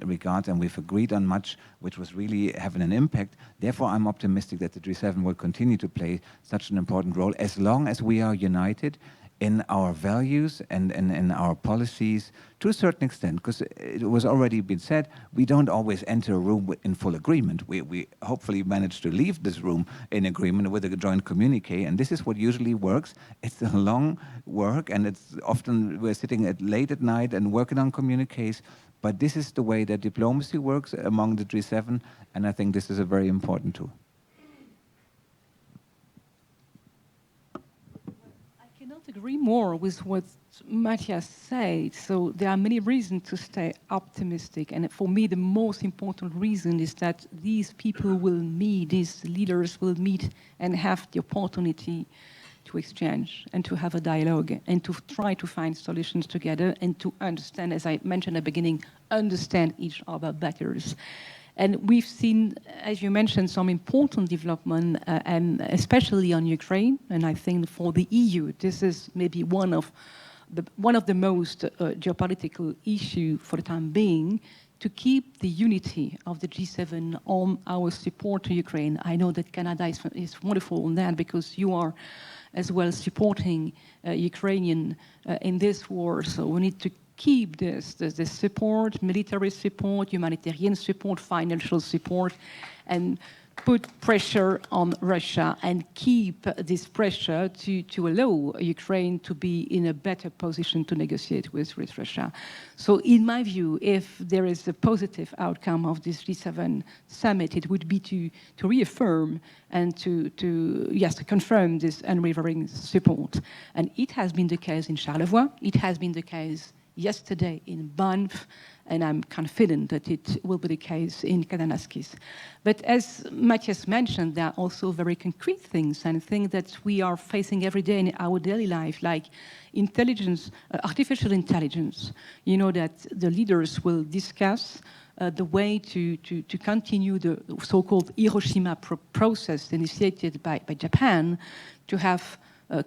regards, and we've agreed on much which was really having an impact, therefore I'm optimistic that the G7 will continue to play such an important role as long as we are united in our values and in our policies to a certain extent, because it was already been said, we don't always enter a room in full agreement. We hopefully manage to leave this room in agreement with a joint communique, and this is what usually works. It's a long work, and it's often we're sitting late at night and working on communiques, but this is the way that diplomacy works among the G7, and I think this is a very important tool. I cannot agree more with what Matthias said. So there are many reasons to stay optimistic. And for me, the most important reason is that these people will meet, these leaders will meet and have the opportunity to exchange and to have a dialogue and to try to find solutions together and to understand, as I mentioned at the beginning, understand each other better. And we've seen, as you mentioned, some important development, and especially on Ukraine. And I think for the EU, this is maybe one of the most geopolitical issue for the time being, to keep the unity of the G7 on our support to Ukraine. I know that Canada is wonderful on that because you are as well supporting Ukrainian in this war. So we need to keep this support, military support, humanitarian support, financial support, and put pressure on Russia and keep this pressure to allow Ukraine to be in a better position to negotiate with Russia. So in my view, if there is a positive outcome of this G7 summit, it would be to reaffirm and to confirm this unwavering support. And it has been the case in Charlevoix, it has been the case yesterday in Banff, and I'm confident that it will be the case in Kananaskis. But as Matthias mentioned, there are also very concrete things and things that we are facing every day in our daily life, like intelligence, artificial intelligence. You know that the leaders will discuss the way to continue the so-called Hiroshima process initiated by Japan to have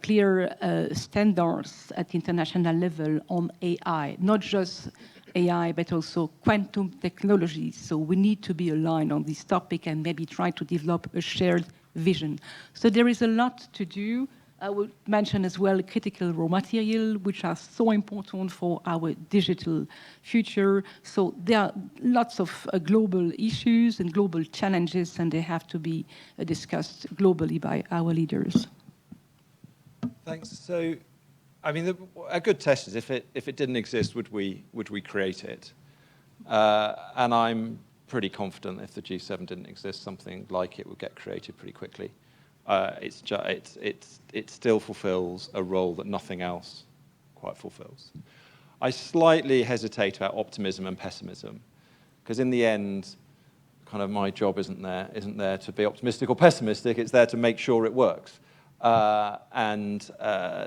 clear standards at international level on AI, not just AI, but also quantum technologies. So we need to be aligned on this topic and maybe try to develop a shared vision. So there is a lot to do. I would mention as well critical raw material, which are so important for our digital future. So there are lots of global issues and global challenges, and they have to be discussed globally by our leaders. Thanks. So, I mean, a good test is if it didn't exist, would we create it? And I'm pretty confident if the G7 didn't exist, something like it would get created pretty quickly. It still fulfills a role that nothing else quite fulfills. I slightly hesitate about optimism and pessimism, because in the end, kind of my job isn't there to be optimistic or pessimistic. It's there to make sure it works.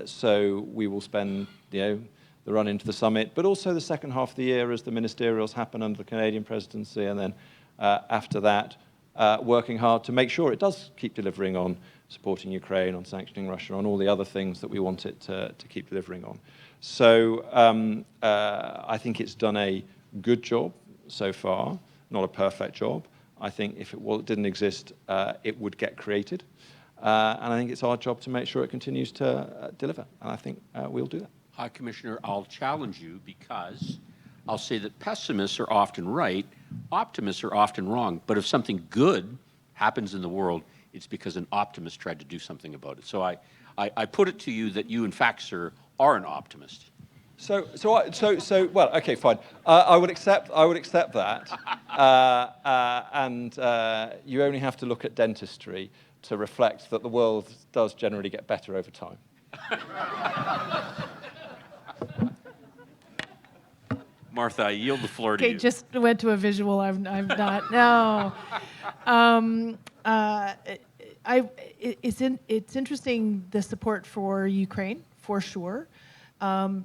So we will spend, the run into the summit, but also the second half of the year as the ministerials happen under the Canadian presidency, and then after that, working hard to make sure it does keep delivering on supporting Ukraine, on sanctioning Russia, on all the other things that we want it to keep delivering on. So I think it's done a good job so far, not a perfect job. I think if it didn't exist, it would get created. And I think it's our job to make sure it continues to deliver. And I think we'll do that. High Commissioner, I'll challenge you because I'll say that pessimists are often right optimists are often wrong, but if something good happens in the world, it's because an optimist tried to do something about it. So I put it to you that you, in fact, sir, are an optimist. Well, okay, fine. I would accept that. And you only have to look at dentistry to reflect that the world does generally get better over time. Martha, I yield the floor to you. Okay, just went to a visual. I'm not. No. It's interesting, the support for Ukraine, for sure.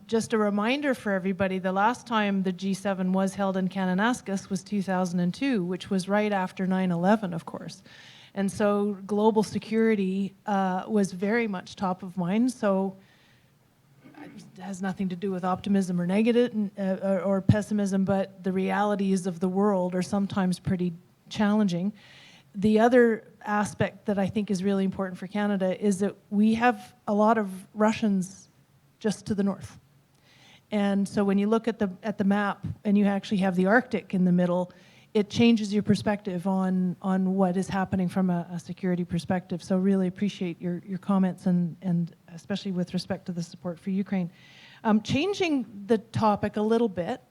Just a reminder for everybody, the last time the G7 was held in Kananaskis was 2002, which was right after 9/11, of course. And so global security was very much top of mind. So it has nothing to do with optimism or negative or pessimism, but the realities of the world are sometimes pretty challenging. The other aspect that I think is really important for Canada is that we have a lot of Russians just to the north. And so when you look at the map and you actually have the Arctic in the middle, it changes your perspective on what is happening from a security perspective. So really appreciate your comments and especially with respect to the support for Ukraine. Changing the topic a little bit,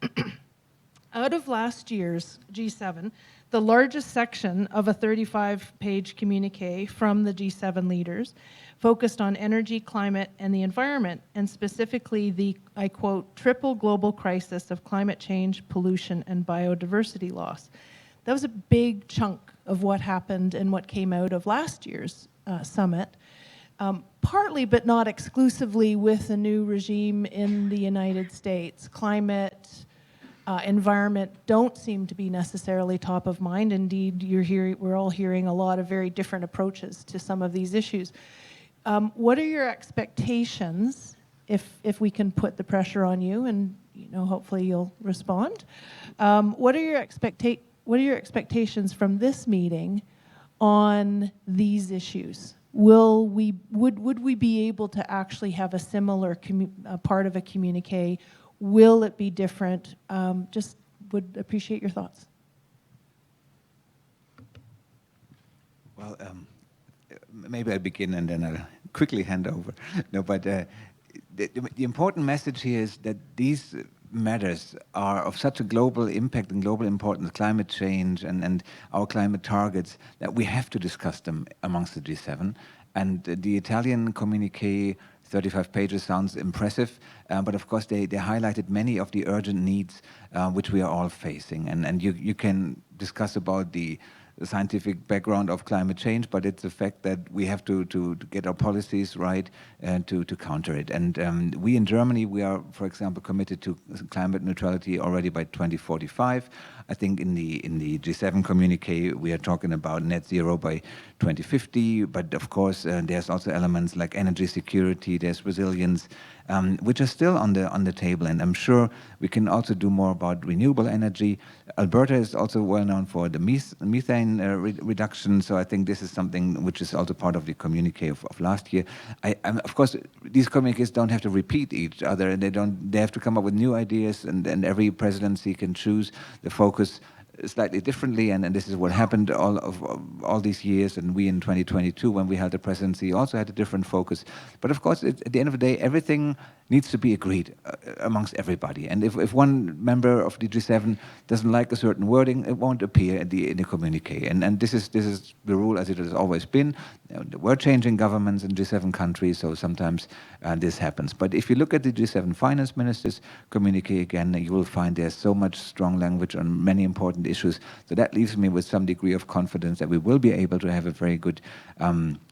out of last year's G7, the largest section of a 35-page communique from the G7 leaders focused on energy, climate, and the environment, and specifically the, I quote, triple global crisis of climate change, pollution, and biodiversity loss. That was a big chunk of what happened and what came out of last year's summit, partly but not exclusively with the new regime in the United States. Climate, environment don't seem to be necessarily top of mind. Indeed, we're all hearing a lot of very different approaches to some of these issues. What are your expectations, if we can put the pressure on you, and hopefully you'll respond? What are your expectations from this meeting on these issues? Would we be able to actually have a similar part of a communique? Will it be different? Just would appreciate your thoughts. Well, maybe I'll begin and then I'll quickly hand over. No, but the important message here is that these matters are of such a global impact and global importance, climate change and our climate targets, that we have to discuss them amongst the G7. And the Italian communique, 35 pages, sounds impressive, but of course they highlighted many of the urgent needs which we are all facing. And you can discuss about the scientific background of climate change, but it's the fact that we have to get our policies right and to counter it. And we in Germany, we are, for example, committed to climate neutrality already by 2045. I think in the G7 communique, we are talking about net zero by 2050, but of course there's also elements like energy security, there's resilience, which are still on the table, and I'm sure we can also do more about renewable energy. Alberta is also well known for the methane reduction, so I think this is something which is also part of the communique of last year. Of course, these communiques don't have to repeat each other, and they have to come up with new ideas, and every presidency can choose the focus slightly differently, and this is what happened all these years, and we in 2022, when we held the presidency, also had a different focus. But of course, at the end of the day, everything needs to be agreed amongst everybody. And if one member of the G7 doesn't like a certain wording, it won't appear in the communique. And this is the rule as it has always been. We're changing governments in G7 countries, so sometimes this happens. But if you look at the G7 finance ministers communique again, you will find there's so much strong language on many important issues. So that leaves me with some degree of confidence that we will be able to have a very good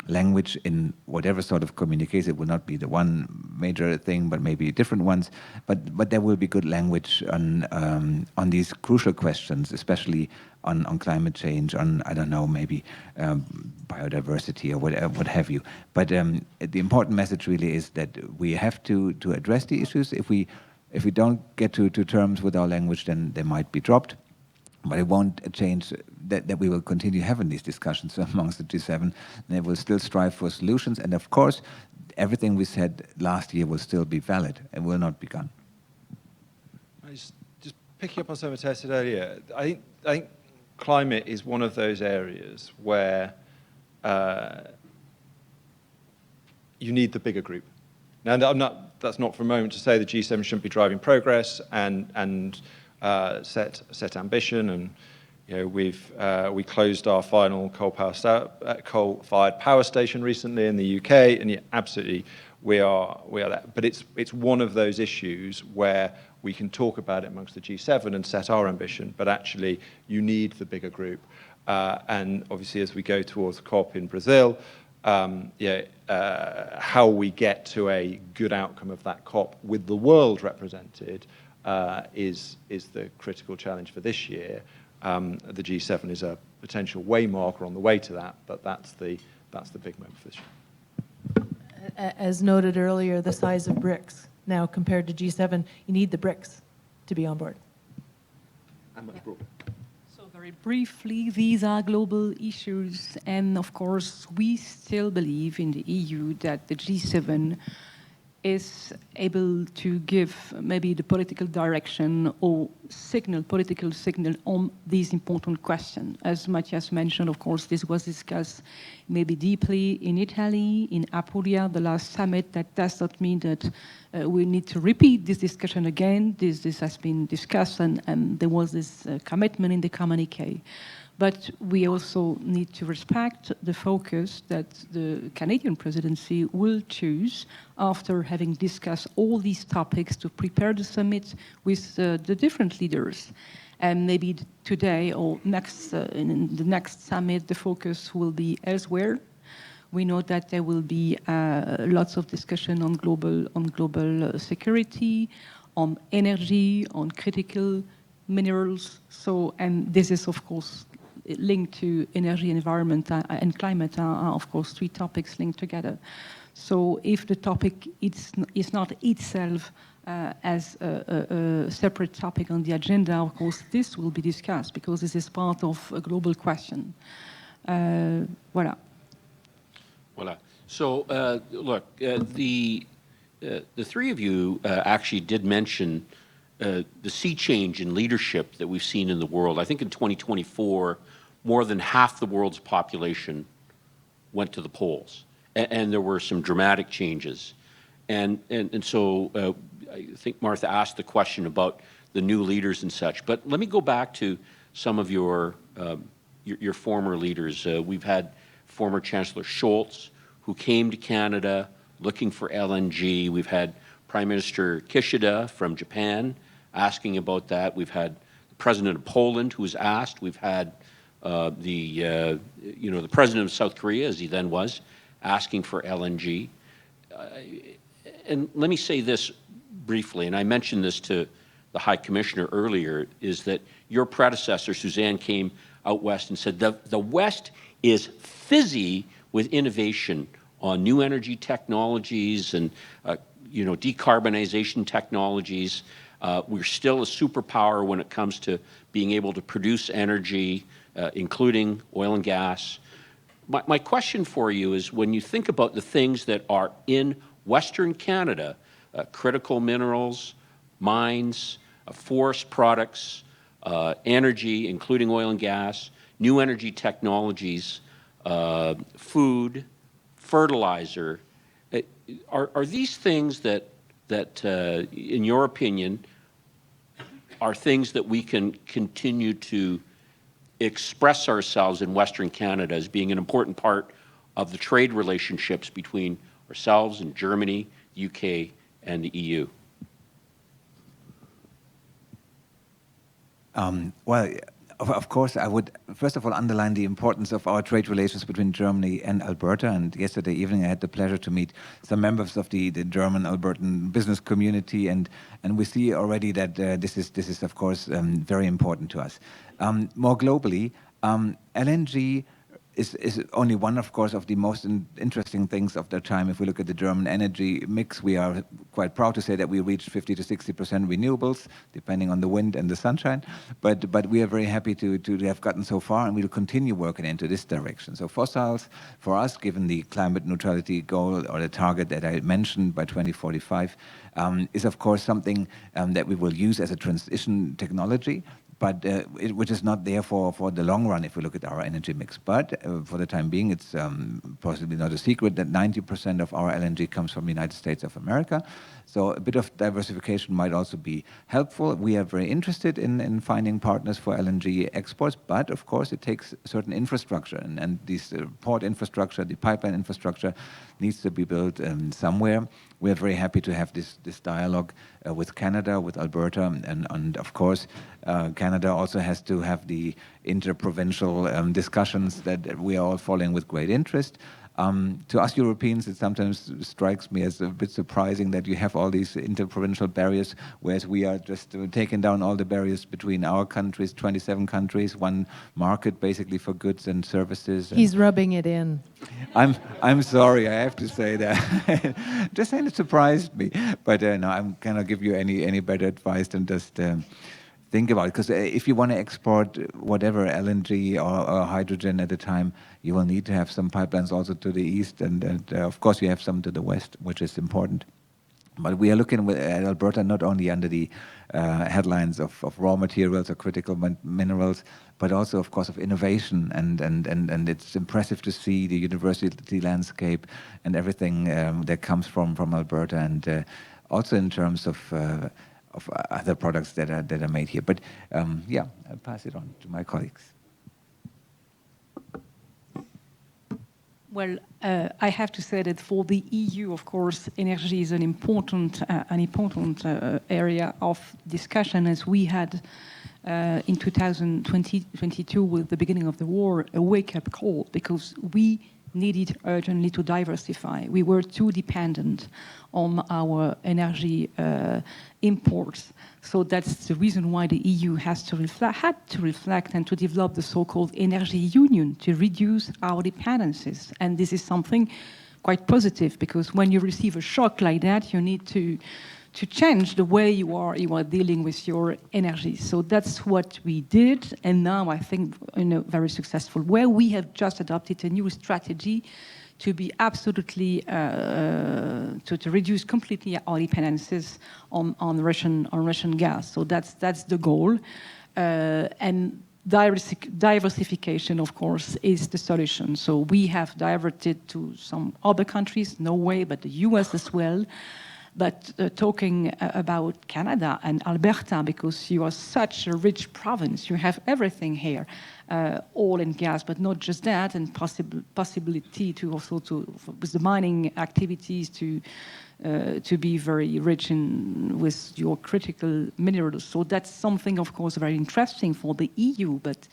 language in whatever sort of communiques. It will not be the one major thing, but maybe different ones. But there will be good language on these crucial questions, especially on climate change, on, I don't know, maybe biodiversity or what have you. But the important message really is that we have to address the issues. If we don't get to terms with our language, then they might be dropped. But it won't change that we will continue having these discussions amongst the G7, and they will still strive for solutions. And of course, everything we said last year will still be valid and will not be gone. Just picking up on something I said earlier, I think climate is one of those areas where you need the bigger group. Now, that's not for a moment to say the G7 shouldn't be driving progress and set ambition. And we closed our final coal-fired power station recently in the UK, and yeah, absolutely we are that. But it's one of those issues where we can talk about it amongst the G7 and set our ambition, but actually you need the bigger group. And obviously, as we go towards COP in Brazil, how we get to a good outcome of that COP with the world represented is the critical challenge for this year. The G7 is a potential way marker on the way to that, but that's the big moment for this year. As noted earlier, the size of BRICS now compared to G7, you need the BRICS to be on board. And much broader. So very briefly, these are global issues, and of course, we still believe in the EU that the G7 is able to give maybe the political direction or political signal on these important questions. As Matthias mentioned, of course, this was discussed maybe deeply in Italy, in Apulia, the last summit. That does not mean that we need to repeat this discussion again. This has been discussed, and there was this commitment in the communiqué. But we also need to respect the focus that the Canadian presidency will choose after having discussed all these topics to prepare the summit with the different leaders. And maybe today or in the next summit, the focus will be elsewhere. We know that there will be lots of discussion on global security, on energy, on critical minerals. So, and this is, of course, linked to energy, environment, and climate are, of course, three topics linked together. So if the topic is not itself as a separate topic on the agenda, of course, this will be discussed because this is part of a global question. Voilà. Voilà. So, look, the three of you actually did mention the sea change in leadership that we've seen in the world. I think in 2024, more than half the world's population went to the polls, and there were some dramatic changes. And so I think Martha asked the question about the new leaders and such. But let me go back to some of your former leaders. We've had former Chancellor Scholz, who came to Canada looking for LNG. We've had Prime Minister Kishida from Japan asking about that. We've had the President of Poland who was asked. We've had the President of South Korea, as he then was, asking for LNG. And let me say this briefly, and I mentioned this to the High Commissioner earlier, is that your predecessor, Suzanne, came out west and said the West is fizzy with innovation on new energy technologies and decarbonization technologies. We're still a superpower when it comes to being able to produce energy, including oil and gas. My question for you is, when you think about the things that are in Western Canada, critical minerals, mines, forest products, energy, including oil and gas, new energy technologies, food, fertilizer, are these things that in your opinion, are things that we can continue to express ourselves in Western Canada as being an important part of the trade relationships between ourselves and Germany, the UK, and the EU? Well, of course, I would first of all underline the importance of our trade relations between Germany and Alberta. And yesterday evening, I had the pleasure to meet some members of the German Albertan business community, and we see already that this is of course very important to us. More globally, LNG is only one, of course, of the most interesting things of their time. If we look at the German energy mix, we are quite proud to say that we reached 50 to 60% renewables, depending on the wind and the sunshine. But we are very happy to have gotten so far, and we will continue working into this direction. So fossils, for us, given the climate neutrality goal or the target that I mentioned by 2045, is of course something that we will use as a transition technology, but which is not there for the long run if we look at our energy mix. But for the time being, it's possibly not a secret that 90% of our LNG comes from the United States of America. So a bit of diversification might also be helpful. We are very interested in finding partners for LNG exports, but of course it takes certain infrastructure, and this port infrastructure, the pipeline infrastructure needs to be built somewhere. We are very happy to have this dialogue with Canada, with Alberta, and of course Canada also has to have the interprovincial discussions that we are all following with great interest. To us Europeans, it sometimes strikes me as a bit surprising that you have all these interprovincial barriers, whereas we are just taking down all the barriers between our countries, 27 countries, one market basically for goods and services. He's rubbing it in. I'm sorry, I have to say that. Just saying, it surprised me. But no, I cannot give you any better advice than just think about it. Because if you want to export whatever LNG or hydrogen at the time, you will need to have some pipelines also to the east, and of course you have some to the west, which is important. But we are looking at Alberta not only under the headlines of raw materials or critical minerals, but also, of course, of innovation. And it's impressive to see the university landscape and everything that comes from Alberta, and also in terms of other products that are made here. But yeah, I'll pass it on to my colleagues. Well, I have to say that for the EU, of course, energy is an important area of discussion, as we had in 2022 with the beginning of the war, a wake-up call, because we needed urgently to diversify. We were too dependent on our energy imports. So that's the reason why the EU had to reflect and to develop the so-called energy union to reduce our dependencies. And this is something quite positive, because when you receive a shock like that, you need to change the way you are dealing with your energy. So that's what we did, and now I think in a very successful way. We have just adopted a new strategy to be absolutely to reduce completely our dependencies on Russian gas. So that's the goal, and diversification, of course, is the solution. So we have diverted to some other countries, Norway, but the US as well. But talking about Canada and Alberta, because you are such a rich province, you have everything here, oil and gas, but not just that, and possibility to also with the mining activities to be very rich with your critical minerals. So that's something, of course, very interesting for the EU. But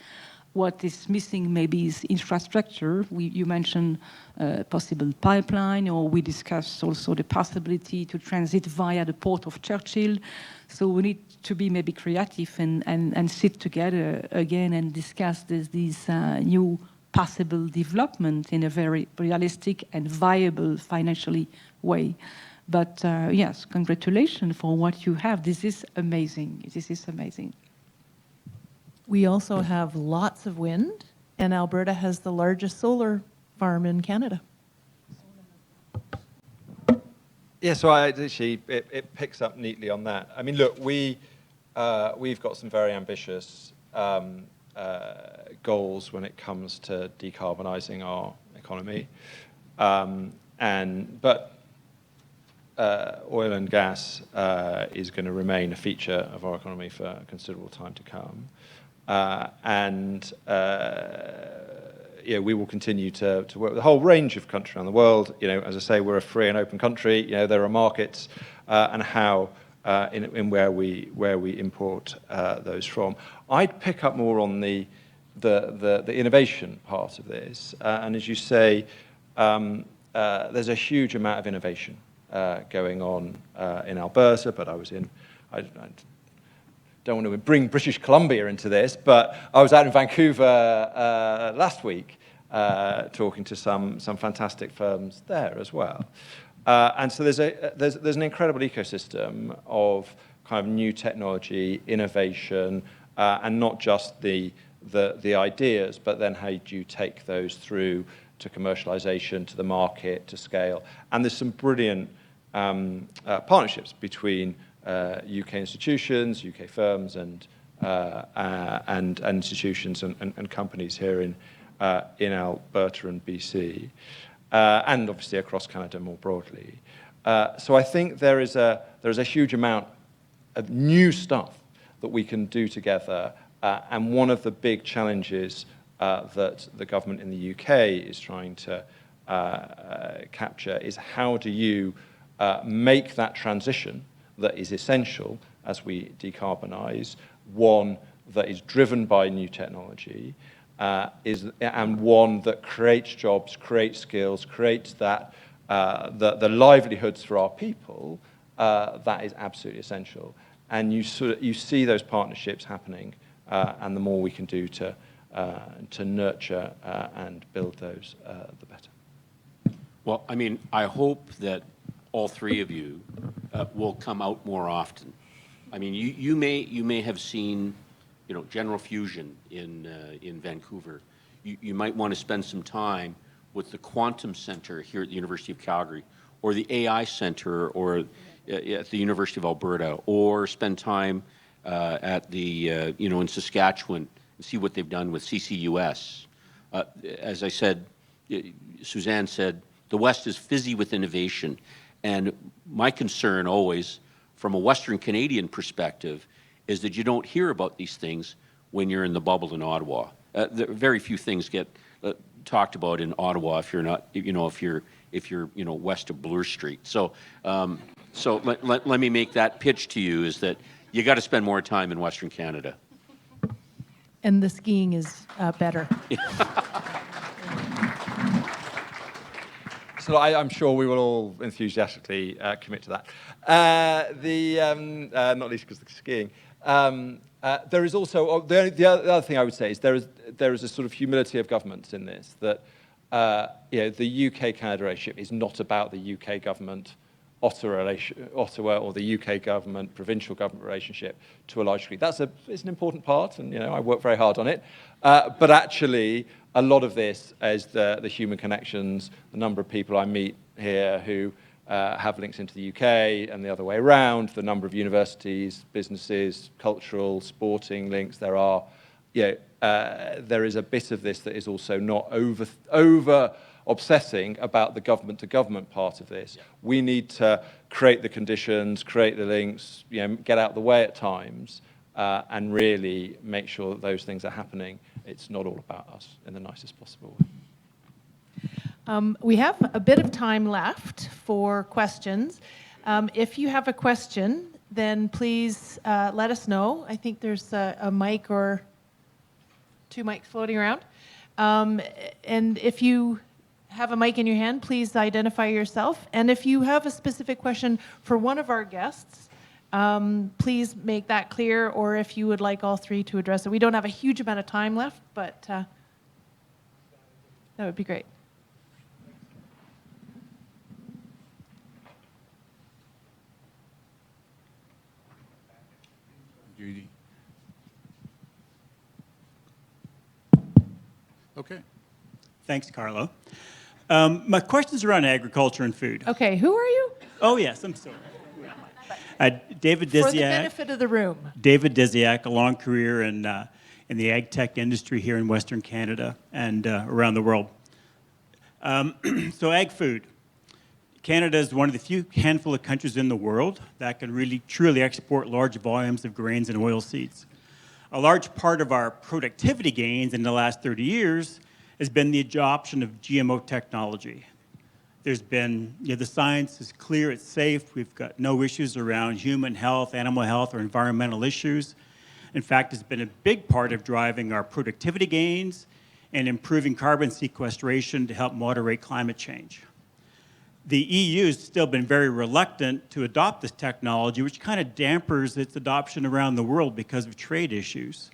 what is missing maybe is infrastructure. You mentioned possible pipeline, or we discussed also the possibility to transit via the port of Churchill. So we need to be maybe creative and sit together again and discuss these new possible development in a very realistic and viable financially way. But yes, congratulations for what you have. This is amazing. This is amazing. We also have lots of wind, and Alberta has the largest solar farm in Canada. Yeah, so it picks up neatly on that. I mean, look, we've got some very ambitious goals when it comes to decarbonising our economy, but oil and gas is going to remain a feature of our economy for a considerable time to come. Yeah, we will continue to work with a whole range of countries around the world. You know, as I say, we're a free and open country. You know, there are markets and how in where we import those from. I'd pick up more on the innovation part of this, and as you say, there's a huge amount of innovation going on in Alberta. But I don't want to bring British Columbia into this, but I was out in Vancouver last week talking to some fantastic firms there as well. And so there's an incredible ecosystem of kind of new technology, innovation, and not just the ideas, but then how do you take those through to commercialization, to the market, to scale. And there's some brilliant partnerships between UK institutions, UK firms, and institutions and companies here in Alberta and BC, and obviously across Canada more broadly. So I think there is a huge amount of new stuff that we can do together, and one of the big challenges that the government in the UK is trying to capture is how do you make that transition that is essential as we decarbonize, one that is driven by new technology, and one that creates jobs, creates skills, creates that the livelihoods for our people, that is absolutely essential. And you see those partnerships happening, and the more we can do to nurture and build those, the better. Well, I mean, I hope that all three of you will come out more often. I mean, you may have seen, General Fusion in Vancouver. You might want to spend some time with the Quantum Center here at the University of Calgary, or the AI Center, or at the University of Alberta, or spend time at the in Saskatchewan and see what they've done with CCUS. As I said, Suzanne said, the West is fizzy with innovation, and my concern always, from a Western Canadian perspective, is that you don't hear about these things when you're in the bubble in Ottawa. Very few things get talked about in Ottawa if you're not, if you're west of Bloor Street. So, let me make that pitch to you: is that you got to spend more time in Western Canada. And the skiing is better. So I'm sure we will all enthusiastically commit to that. Not least because of the skiing. There is also the other thing I would say is there is a sort of humility of governments in this, that the UK-Canada relationship is not about the UK government Ottawa or the UK government provincial government relationship to a large degree. It's an important part, and I work very hard on it. But actually, a lot of this is the human connections, the number of people I meet here who have links into the UK and the other way around, the number of universities, businesses, cultural, sporting links there are. There is a bit of this that is also not over obsessing about the government-to-government part of this. Yeah. We need to create the conditions, create the links, get out the way at times, and really make sure that those things are happening. It's not all about us in the nicest possible way. We have a bit of time left for questions. If you have a question, then please let us know. I think there's a mic or two mics floating around. And if you have a mic in your hand, please identify yourself. And if you have a specific question for one of our guests, please make that clear, or if you would like all three to address it. We don't have a huge amount of time left, but that would be great. Judy. Okay. Thanks, Carlo. My question's around agriculture and food. Okay, who are you? Oh, yes, I'm sorry. David Disiak. For the benefit of the room. David Disiak, a long career in the ag tech industry here in Western Canada and around the world. So ag food. Canada is one of the few handful of countries in the world that can really truly export large volumes of grains and oilseeds. A large part of our productivity gains in the last 30 years has been the adoption of GMO technology. There's been, the science is clear, it's safe, we've got no issues around human health, animal health, or environmental issues. In fact, it's been a big part of driving our productivity gains and improving carbon sequestration to help moderate climate change. The EU has still been very reluctant to adopt this technology, which kind of dampers its adoption around the world because of trade issues.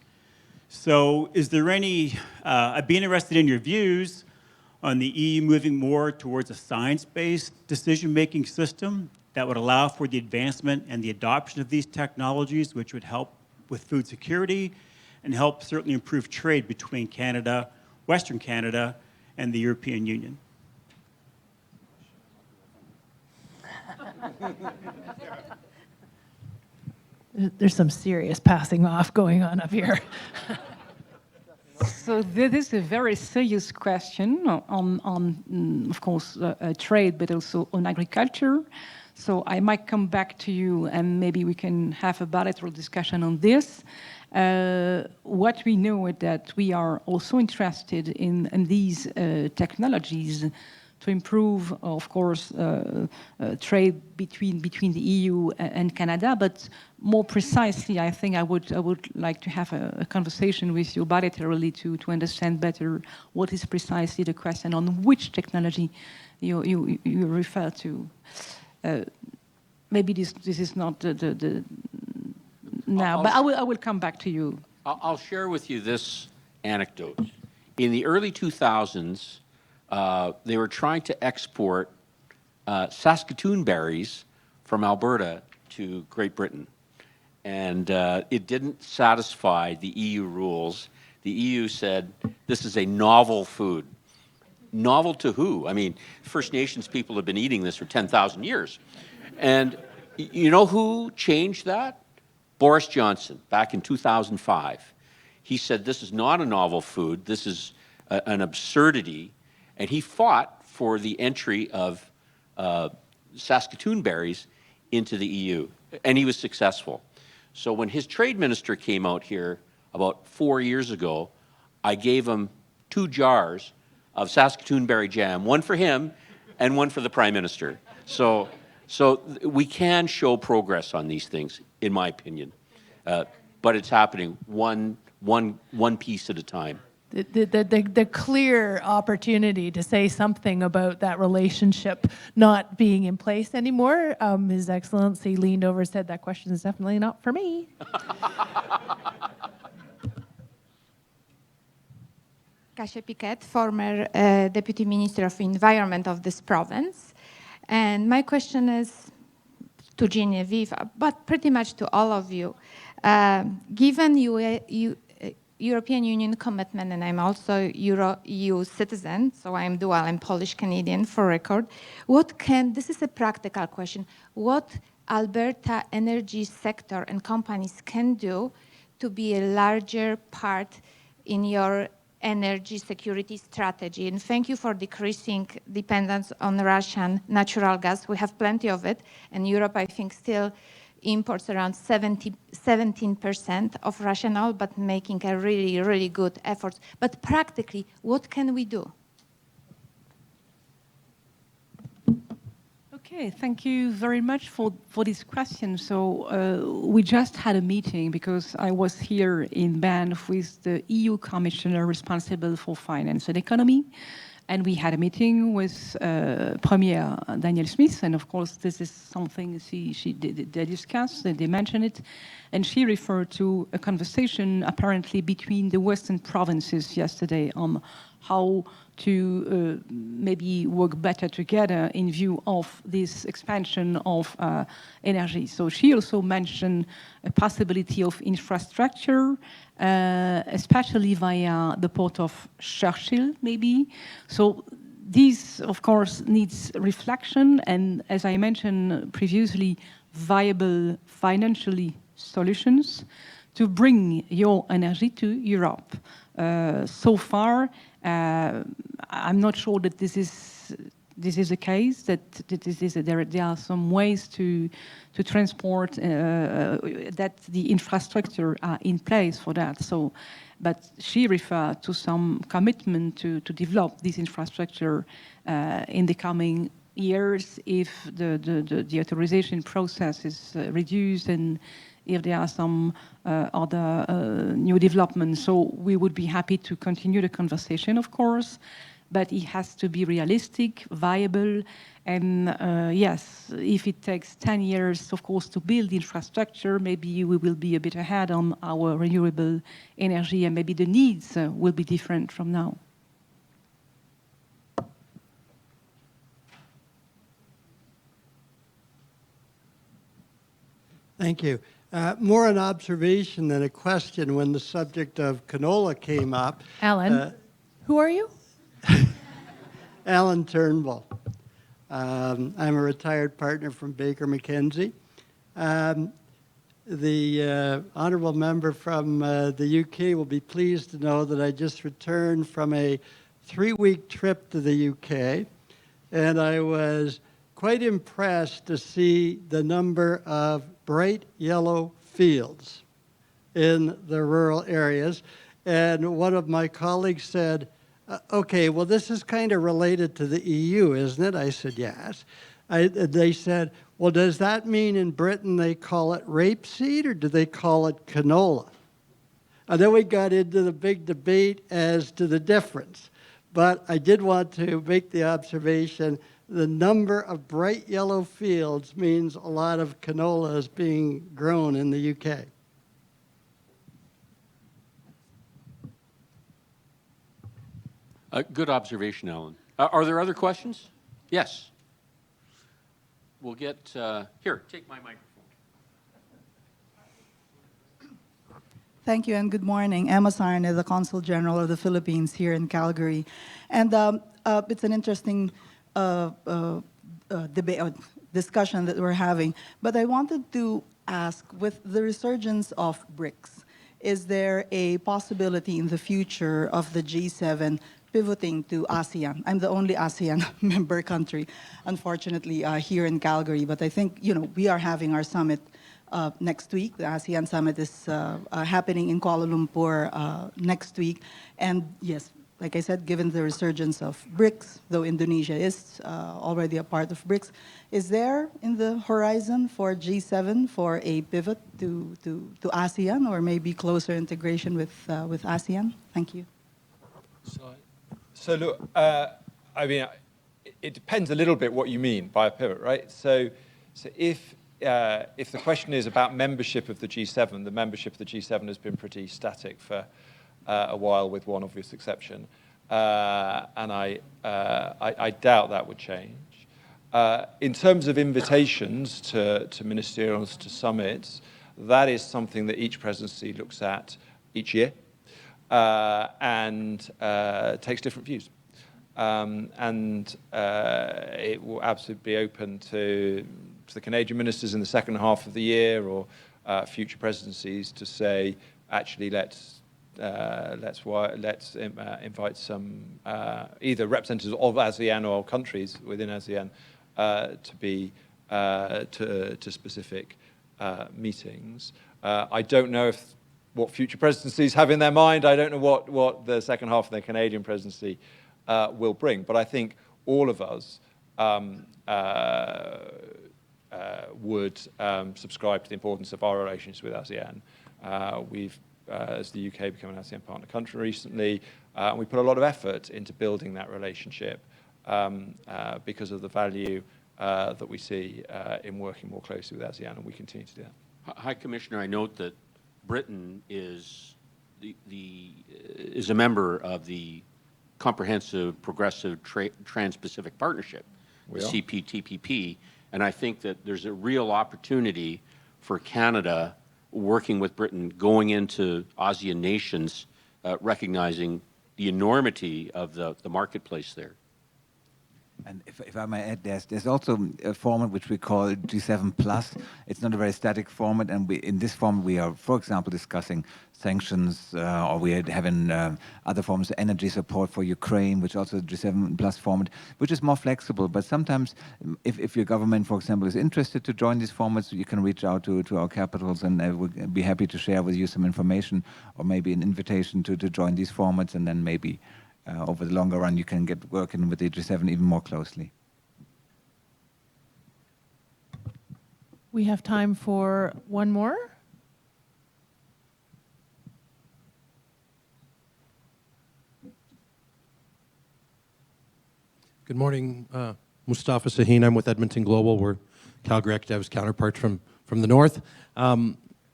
So is there any, I'd be interested in your views on the EU moving more towards a science-based decision-making system that would allow for the advancement and the adoption of these technologies, which would help with food security and help certainly improve trade between Canada, Western Canada, and the European Union. There's some serious passing off going on up here. So this is a very serious question of course, trade, but also on agriculture. So I might come back to you and maybe we can have a bilateral discussion on this. What we know is that we are also interested in these technologies to improve, of course, trade between the EU and Canada. But more precisely, I think I would like to have a conversation with you bilaterally to understand better what is precisely the question on which technology you refer to. Maybe this is not the now, but I will come back to you. I'll share with you this anecdote. In the early 2000s, they were trying to export Saskatoon berries from Alberta to Great Britain. And it didn't satisfy the EU rules. The EU said, this is a novel food. Novel to who? I mean, First Nations people have been eating this for 10,000 years. And you know who changed that? Boris Johnson, back in 2005. He said, this is not a novel food. This is an absurdity. And he fought for the entry of Saskatoon berries into the EU. And he was successful. So when his trade minister came out here about 4 years ago, I gave him 2 jars of Saskatoon berry jam, one for him and one for the Prime Minister. So we can show progress on these things, in my opinion. But it's happening one piece at a time. The clear opportunity to say something about that relationship not being in place anymore. His Excellency leaned over and said, that question is definitely not for me. Kasia Piquet, former Deputy Minister of Environment of this province. And my question is to Geneviève, but pretty much to all of you. Given European Union commitment, and I'm also EU citizen, so I'm dual, I'm Polish-Canadian for record. This is a practical question, what Alberta energy sector and companies can do to be a larger part in your energy security strategy? And thank you for decreasing dependence on Russian natural gas. We have plenty of it, and Europe, I think, still imports around 17% of Russian oil, but making a really, really good effort. But practically, what can we do? Okay, thank you very much for this question. So we just had a meeting because I was here in Banff with the EU Commissioner responsible for finance and economy. And we had a meeting with Premier Daniel Smith, and of course this is something they discussed, they mentioned it, and she referred to a conversation apparently between the Western provinces yesterday on how to maybe work better together in view of this expansion of energy. So she also mentioned a possibility of infrastructure, especially via the port of Churchill, maybe. So this, of course, needs reflection, and as I mentioned previously, viable financially solutions to bring your energy to Europe. So far, I'm not sure that this is the case, that there are some ways to transport, that the infrastructure are in place for that. So, but she referred to some commitment to develop this infrastructure in the coming years if the authorization process is reduced and if there are some other new developments. So we would be happy to continue the conversation, of course, but it has to be realistic, viable, and yes, if it takes 10 years, of course, to build infrastructure, maybe we will be a bit ahead on our renewable energy, and maybe the needs will be different from now. Thank you. More an observation than a question when the subject of canola came up. Alan, who are you? Alan Turnbull. I'm a retired partner from Baker McKenzie. The honourable member from the UK will be pleased to know that I just returned from a 3-week trip to the UK, and I was quite impressed to see the number of bright yellow fields in the rural areas. And one of my colleagues said, okay, well, this is kind of related to the EU, isn't it? I said, yes. They said, well, does that mean in Britain they call it rapeseed or do they call it canola? And then we got into the big debate as to the difference. But I did want to make the observation, the number of bright yellow fields means a lot of canola is being grown in the UK. Good observation, Alan. Are there other questions? Yes. We'll get, here, take my microphone. Thank you and good morning. Emma Sarne, the Consul General of the Philippines here in Calgary. And it's an interesting debate, discussion that we're having. But I wanted to ask, with the resurgence of BRICS, is there a possibility in the future of the G7 pivoting to ASEAN? I'm the only ASEAN member country, unfortunately, here in Calgary. But I think, we are having our summit next week. The ASEAN summit is happening in Kuala Lumpur next week. And yes, like I said, given the resurgence of BRICS, though Indonesia is already a part of BRICS, is there in the horizon for G7 for a pivot to ASEAN or maybe closer integration with ASEAN? Thank you. So look, I mean, it depends a little bit what you mean by a pivot, right? So if the question is about membership of the G7, the membership of the G7 has been pretty static for a while, with one obvious exception, and I doubt that would change. In terms of invitations to ministerials, to summits, that is something that each presidency looks at each year. And takes different views. It will absolutely be open to the Canadian ministers in the second half of the year or future presidencies to say, actually, let's invite some either representatives of ASEAN or countries within ASEAN to be to specific meetings. I don't know what future presidencies have in their mind. I don't know what the second half of the Canadian presidency will bring. But I think all of us would subscribe to the importance of our relations with ASEAN. We've, as the UK, become an ASEAN partner country recently, and we put a lot of effort into building that relationship because of the value that we see in working more closely with ASEAN, and we continue to do that. High Commissioner, I note that Britain is is a member of the Comprehensive Progressive Trans-Pacific Partnership, the CPTPP, and I think that there's a real opportunity for Canada working with Britain going into ASEAN nations, recognizing the enormity of the marketplace there. And if I may add, there's also a format which we call G7 Plus. It's not a very static format, and in this format we are, for example, discussing sanctions, or we are having other forms of energy support for Ukraine, which also G7 Plus format, which is more flexible. But sometimes, if your government, for example, is interested to join these formats, you can reach out to our capitals, and we'll be happy to share with you some information, or maybe an invitation to join these formats, and then maybe over the longer run, you can get working with the G7 even more closely. We have time for one more. Good morning, Mustafa Sahin. I'm with Edmonton Global. We're Calgary Active's counterparts from the north.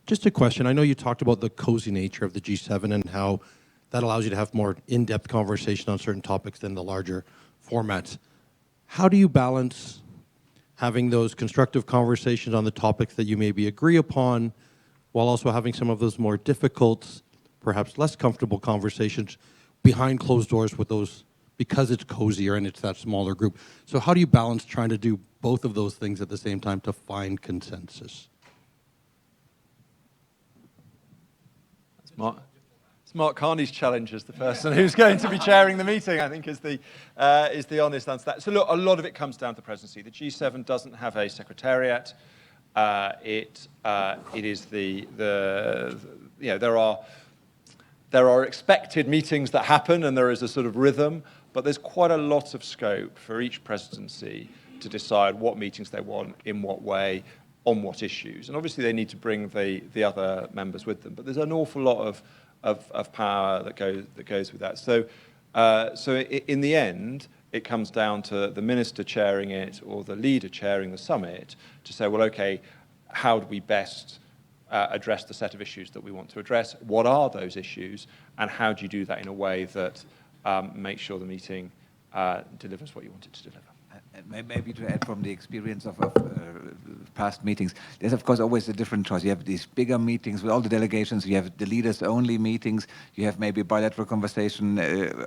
Just a question. I know you talked about the cozy nature of the G7 and how that allows you to have more in-depth conversation on certain topics than the larger formats. How do you balance having those constructive conversations on the topics that you maybe agree upon, while also having some of those more difficult, perhaps less comfortable conversations behind closed doors with those, because it's cozier and it's that smaller group. So how do you balance trying to do both of those things at the same time to find consensus? It's Mark Carney's challenge as the person who's going to be chairing the meeting, I think, is the honest answer to that. So look, a lot of it comes down to the presidency. The G7 doesn't have a secretariat. It is there are expected meetings that happen, and there is a sort of rhythm, but there's quite a lot of scope for each presidency to decide what meetings they want, in what way, on what issues. And obviously they need to bring the other members with them, but there's an awful lot of power that goes with that. So in the end, it comes down to the minister chairing it or the leader chairing the summit to say, well, okay, how do we best address the set of issues that we want to address? What are those issues? And how do you do that in a way that makes sure the meeting delivers what you want it to deliver? Maybe to add from the experience of past meetings, there's of course always a different choice. You have these bigger meetings with all the delegations, you have the leaders-only meetings, you have maybe bilateral conversation,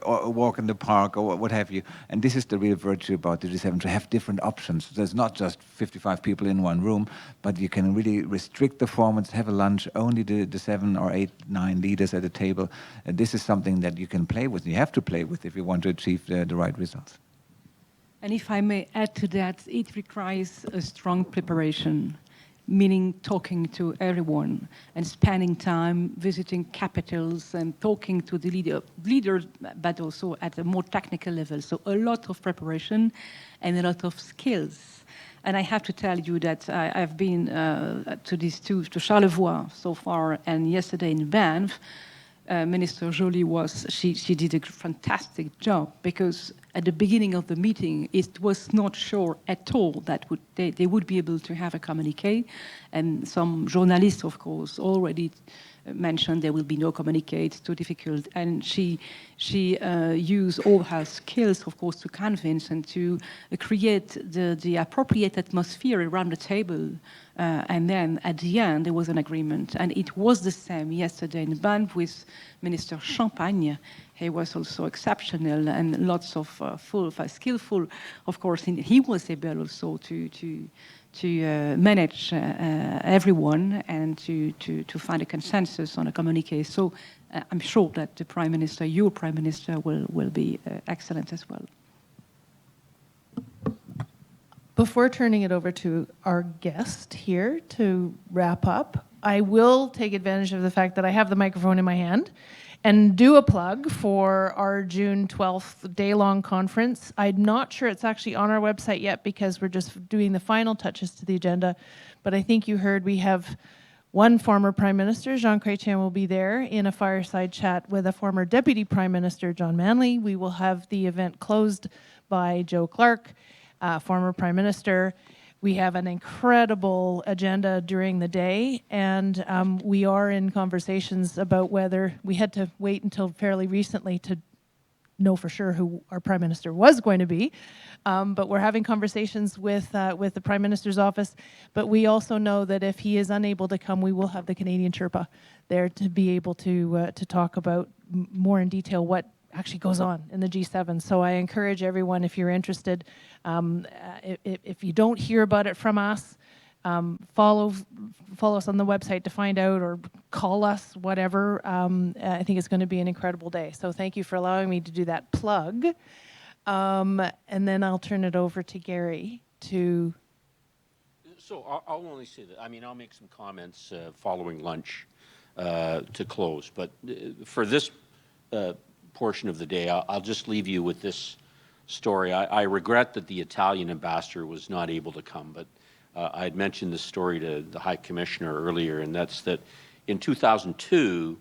or a walk in the park, or what have you. And this is the real virtue about the G7, to have different options. There's not just 55 people in one room, but you can really restrict the formats, have a lunch, only the 7 or 8, 9 leaders at the table. And this is something that you can play with, you have to play with if you want to achieve the right results. And if I may add to that, it requires a strong preparation, meaning talking to everyone and spending time visiting capitals and talking to the leaders, but also at a more technical level. So a lot of preparation and a lot of skills. And I have to tell you that I've been to these two, to Charlevoix so far, and yesterday in Banff. Minister Joly she did a fantastic job, because at the beginning of the meeting, it was not sure at all that they would be able to have a communique. And some journalists, of course, already mentioned there will be no communique, it's too difficult. And she used all her skills, of course, to convince and to create the appropriate atmosphere around the table. And then at the end, there was an agreement. And it was the same yesterday in Banff with Minister Champagne. He was also exceptional and lots of skillful, of course. He was able also to manage everyone and to find a consensus on a communique. So I'm sure that the Prime Minister, your Prime Minister, will be excellent as well. Before turning it over to our guest here to wrap up, I will take advantage of the fact that I have the microphone in my hand and do a plug for our June 12th day-long conference. I'm not sure it's actually on our website yet because we're just doing the final touches to the agenda, but I think you heard we have one former Prime Minister, Jean Chrétien, will be there in a fireside chat with a former Deputy Prime Minister, John Manley. We will have the event closed by Joe Clark, former Prime Minister. We have an incredible agenda during the day, and we are in conversations about whether we had to wait until fairly recently to know for sure who our Prime Minister was going to be. But we're having conversations with the Prime Minister's office. But we also know that if he is unable to come, we will have the Canadian Sherpa there to be able to talk about more in detail what actually goes on in the G7. So I encourage everyone, if you're interested, if you don't hear about it from us, follow us on the website to find out, or call us, whatever. I think it's going to be an incredible day. So thank you for allowing me to do that plug. And then I'll turn it over to Gary to... So I'll only say that, I mean, I'll make some comments following lunch to close. But for this portion of the day, I'll just leave you with this story. I regret that the Italian ambassador was not able to come, but I had mentioned this story to the High Commissioner earlier, and that's that in 2002,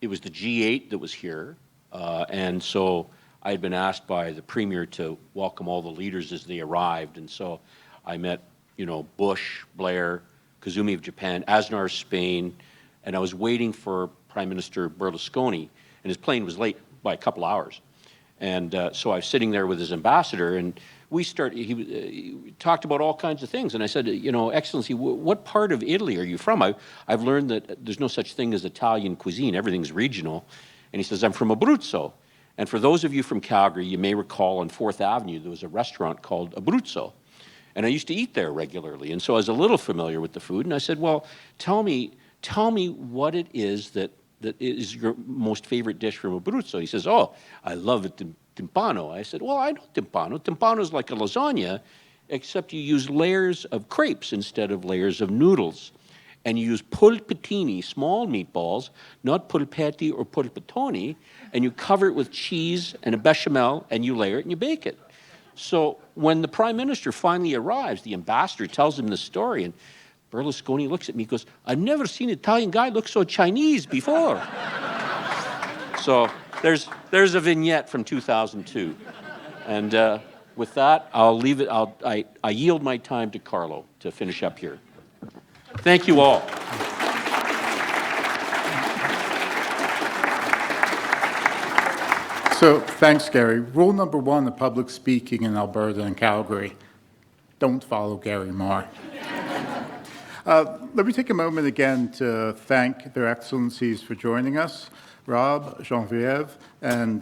it was the G8 that was here, and so I had been asked by the Premier to welcome all the leaders as they arrived, and so I met, you know, Bush, Blair, Kazumi of Japan, Aznar of Spain, and I was waiting for Prime Minister Berlusconi, and his plane was late by a couple hours. And so I was sitting there with his ambassador, and he talked about all kinds of things. And I said, you know, Excellency, what part of Italy are you from? I've learned that there's no such thing as Italian cuisine. Everything's regional. And he says, I'm from Abruzzo. And for those of you from Calgary, you may recall on 4th Avenue, there was a restaurant called Abruzzo. And I used to eat there regularly. And so I was a little familiar with the food. And I said, well, tell me what it is that is your most favorite dish from Abruzzo. He says, oh, I love it, timpano. I said, well, I know timpano. Timpano is like a lasagna, except you use layers of crepes instead of layers of noodles. And you use polpettini, small meatballs, not polpetti or polpettoni, and you cover it with cheese and a bechamel, and you layer it and you bake it. So when the Prime Minister finally arrives, the ambassador tells him the story, and Berlusconi looks at me and goes, I've never seen an Italian guy look so Chinese before. So there's a vignette from 2002. And with that, I'll leave it. I yield my time to Carlo to finish up here. Thank you all. So thanks, Gary. Rule number 1 of public speaking in Alberta and Calgary, don't follow Gary Moore. Let me take a moment again to thank their excellencies for joining us, Rob, Geneviève, and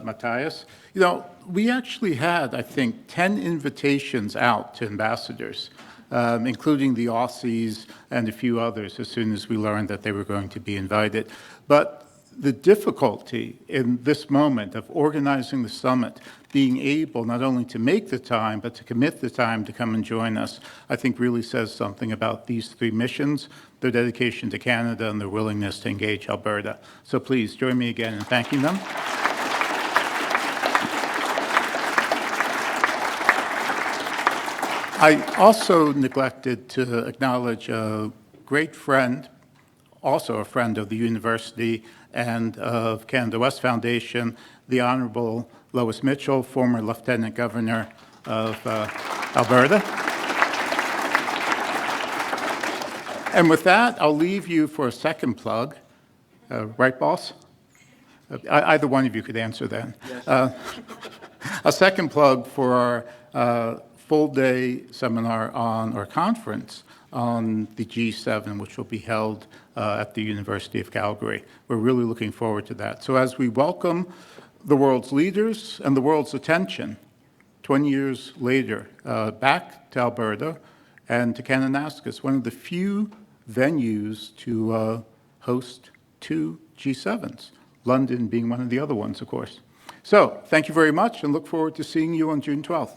Matthias. You know, we actually had, I think, 10 invitations out to ambassadors, including the Aussies and a few others, as soon as we learned that they were going to be invited. But the difficulty in this moment of organizing the summit, being able not only to make the time, but to commit the time to come and join us, I think really says something about these 3 missions, their dedication to Canada and their willingness to engage Alberta. So please join me again in thanking them. I also neglected to acknowledge a great friend, also a friend of the university and of Canada West Foundation, the Honourable Lois Mitchell, former Lieutenant Governor of Alberta. And with that, I'll leave you for a second plug. Right, boss? Either one of you could answer then. Yes. A second plug for our full-day seminar or conference on the G7, which will be held at the University of Calgary. We're really looking forward to that. So as we welcome the world's leaders and the world's attention 20 years later back to Alberta and to Kananaskis, one of the few venues to host 2 G7s, London being one of the other ones, of course. So thank you very much and look forward to seeing you on June 12th.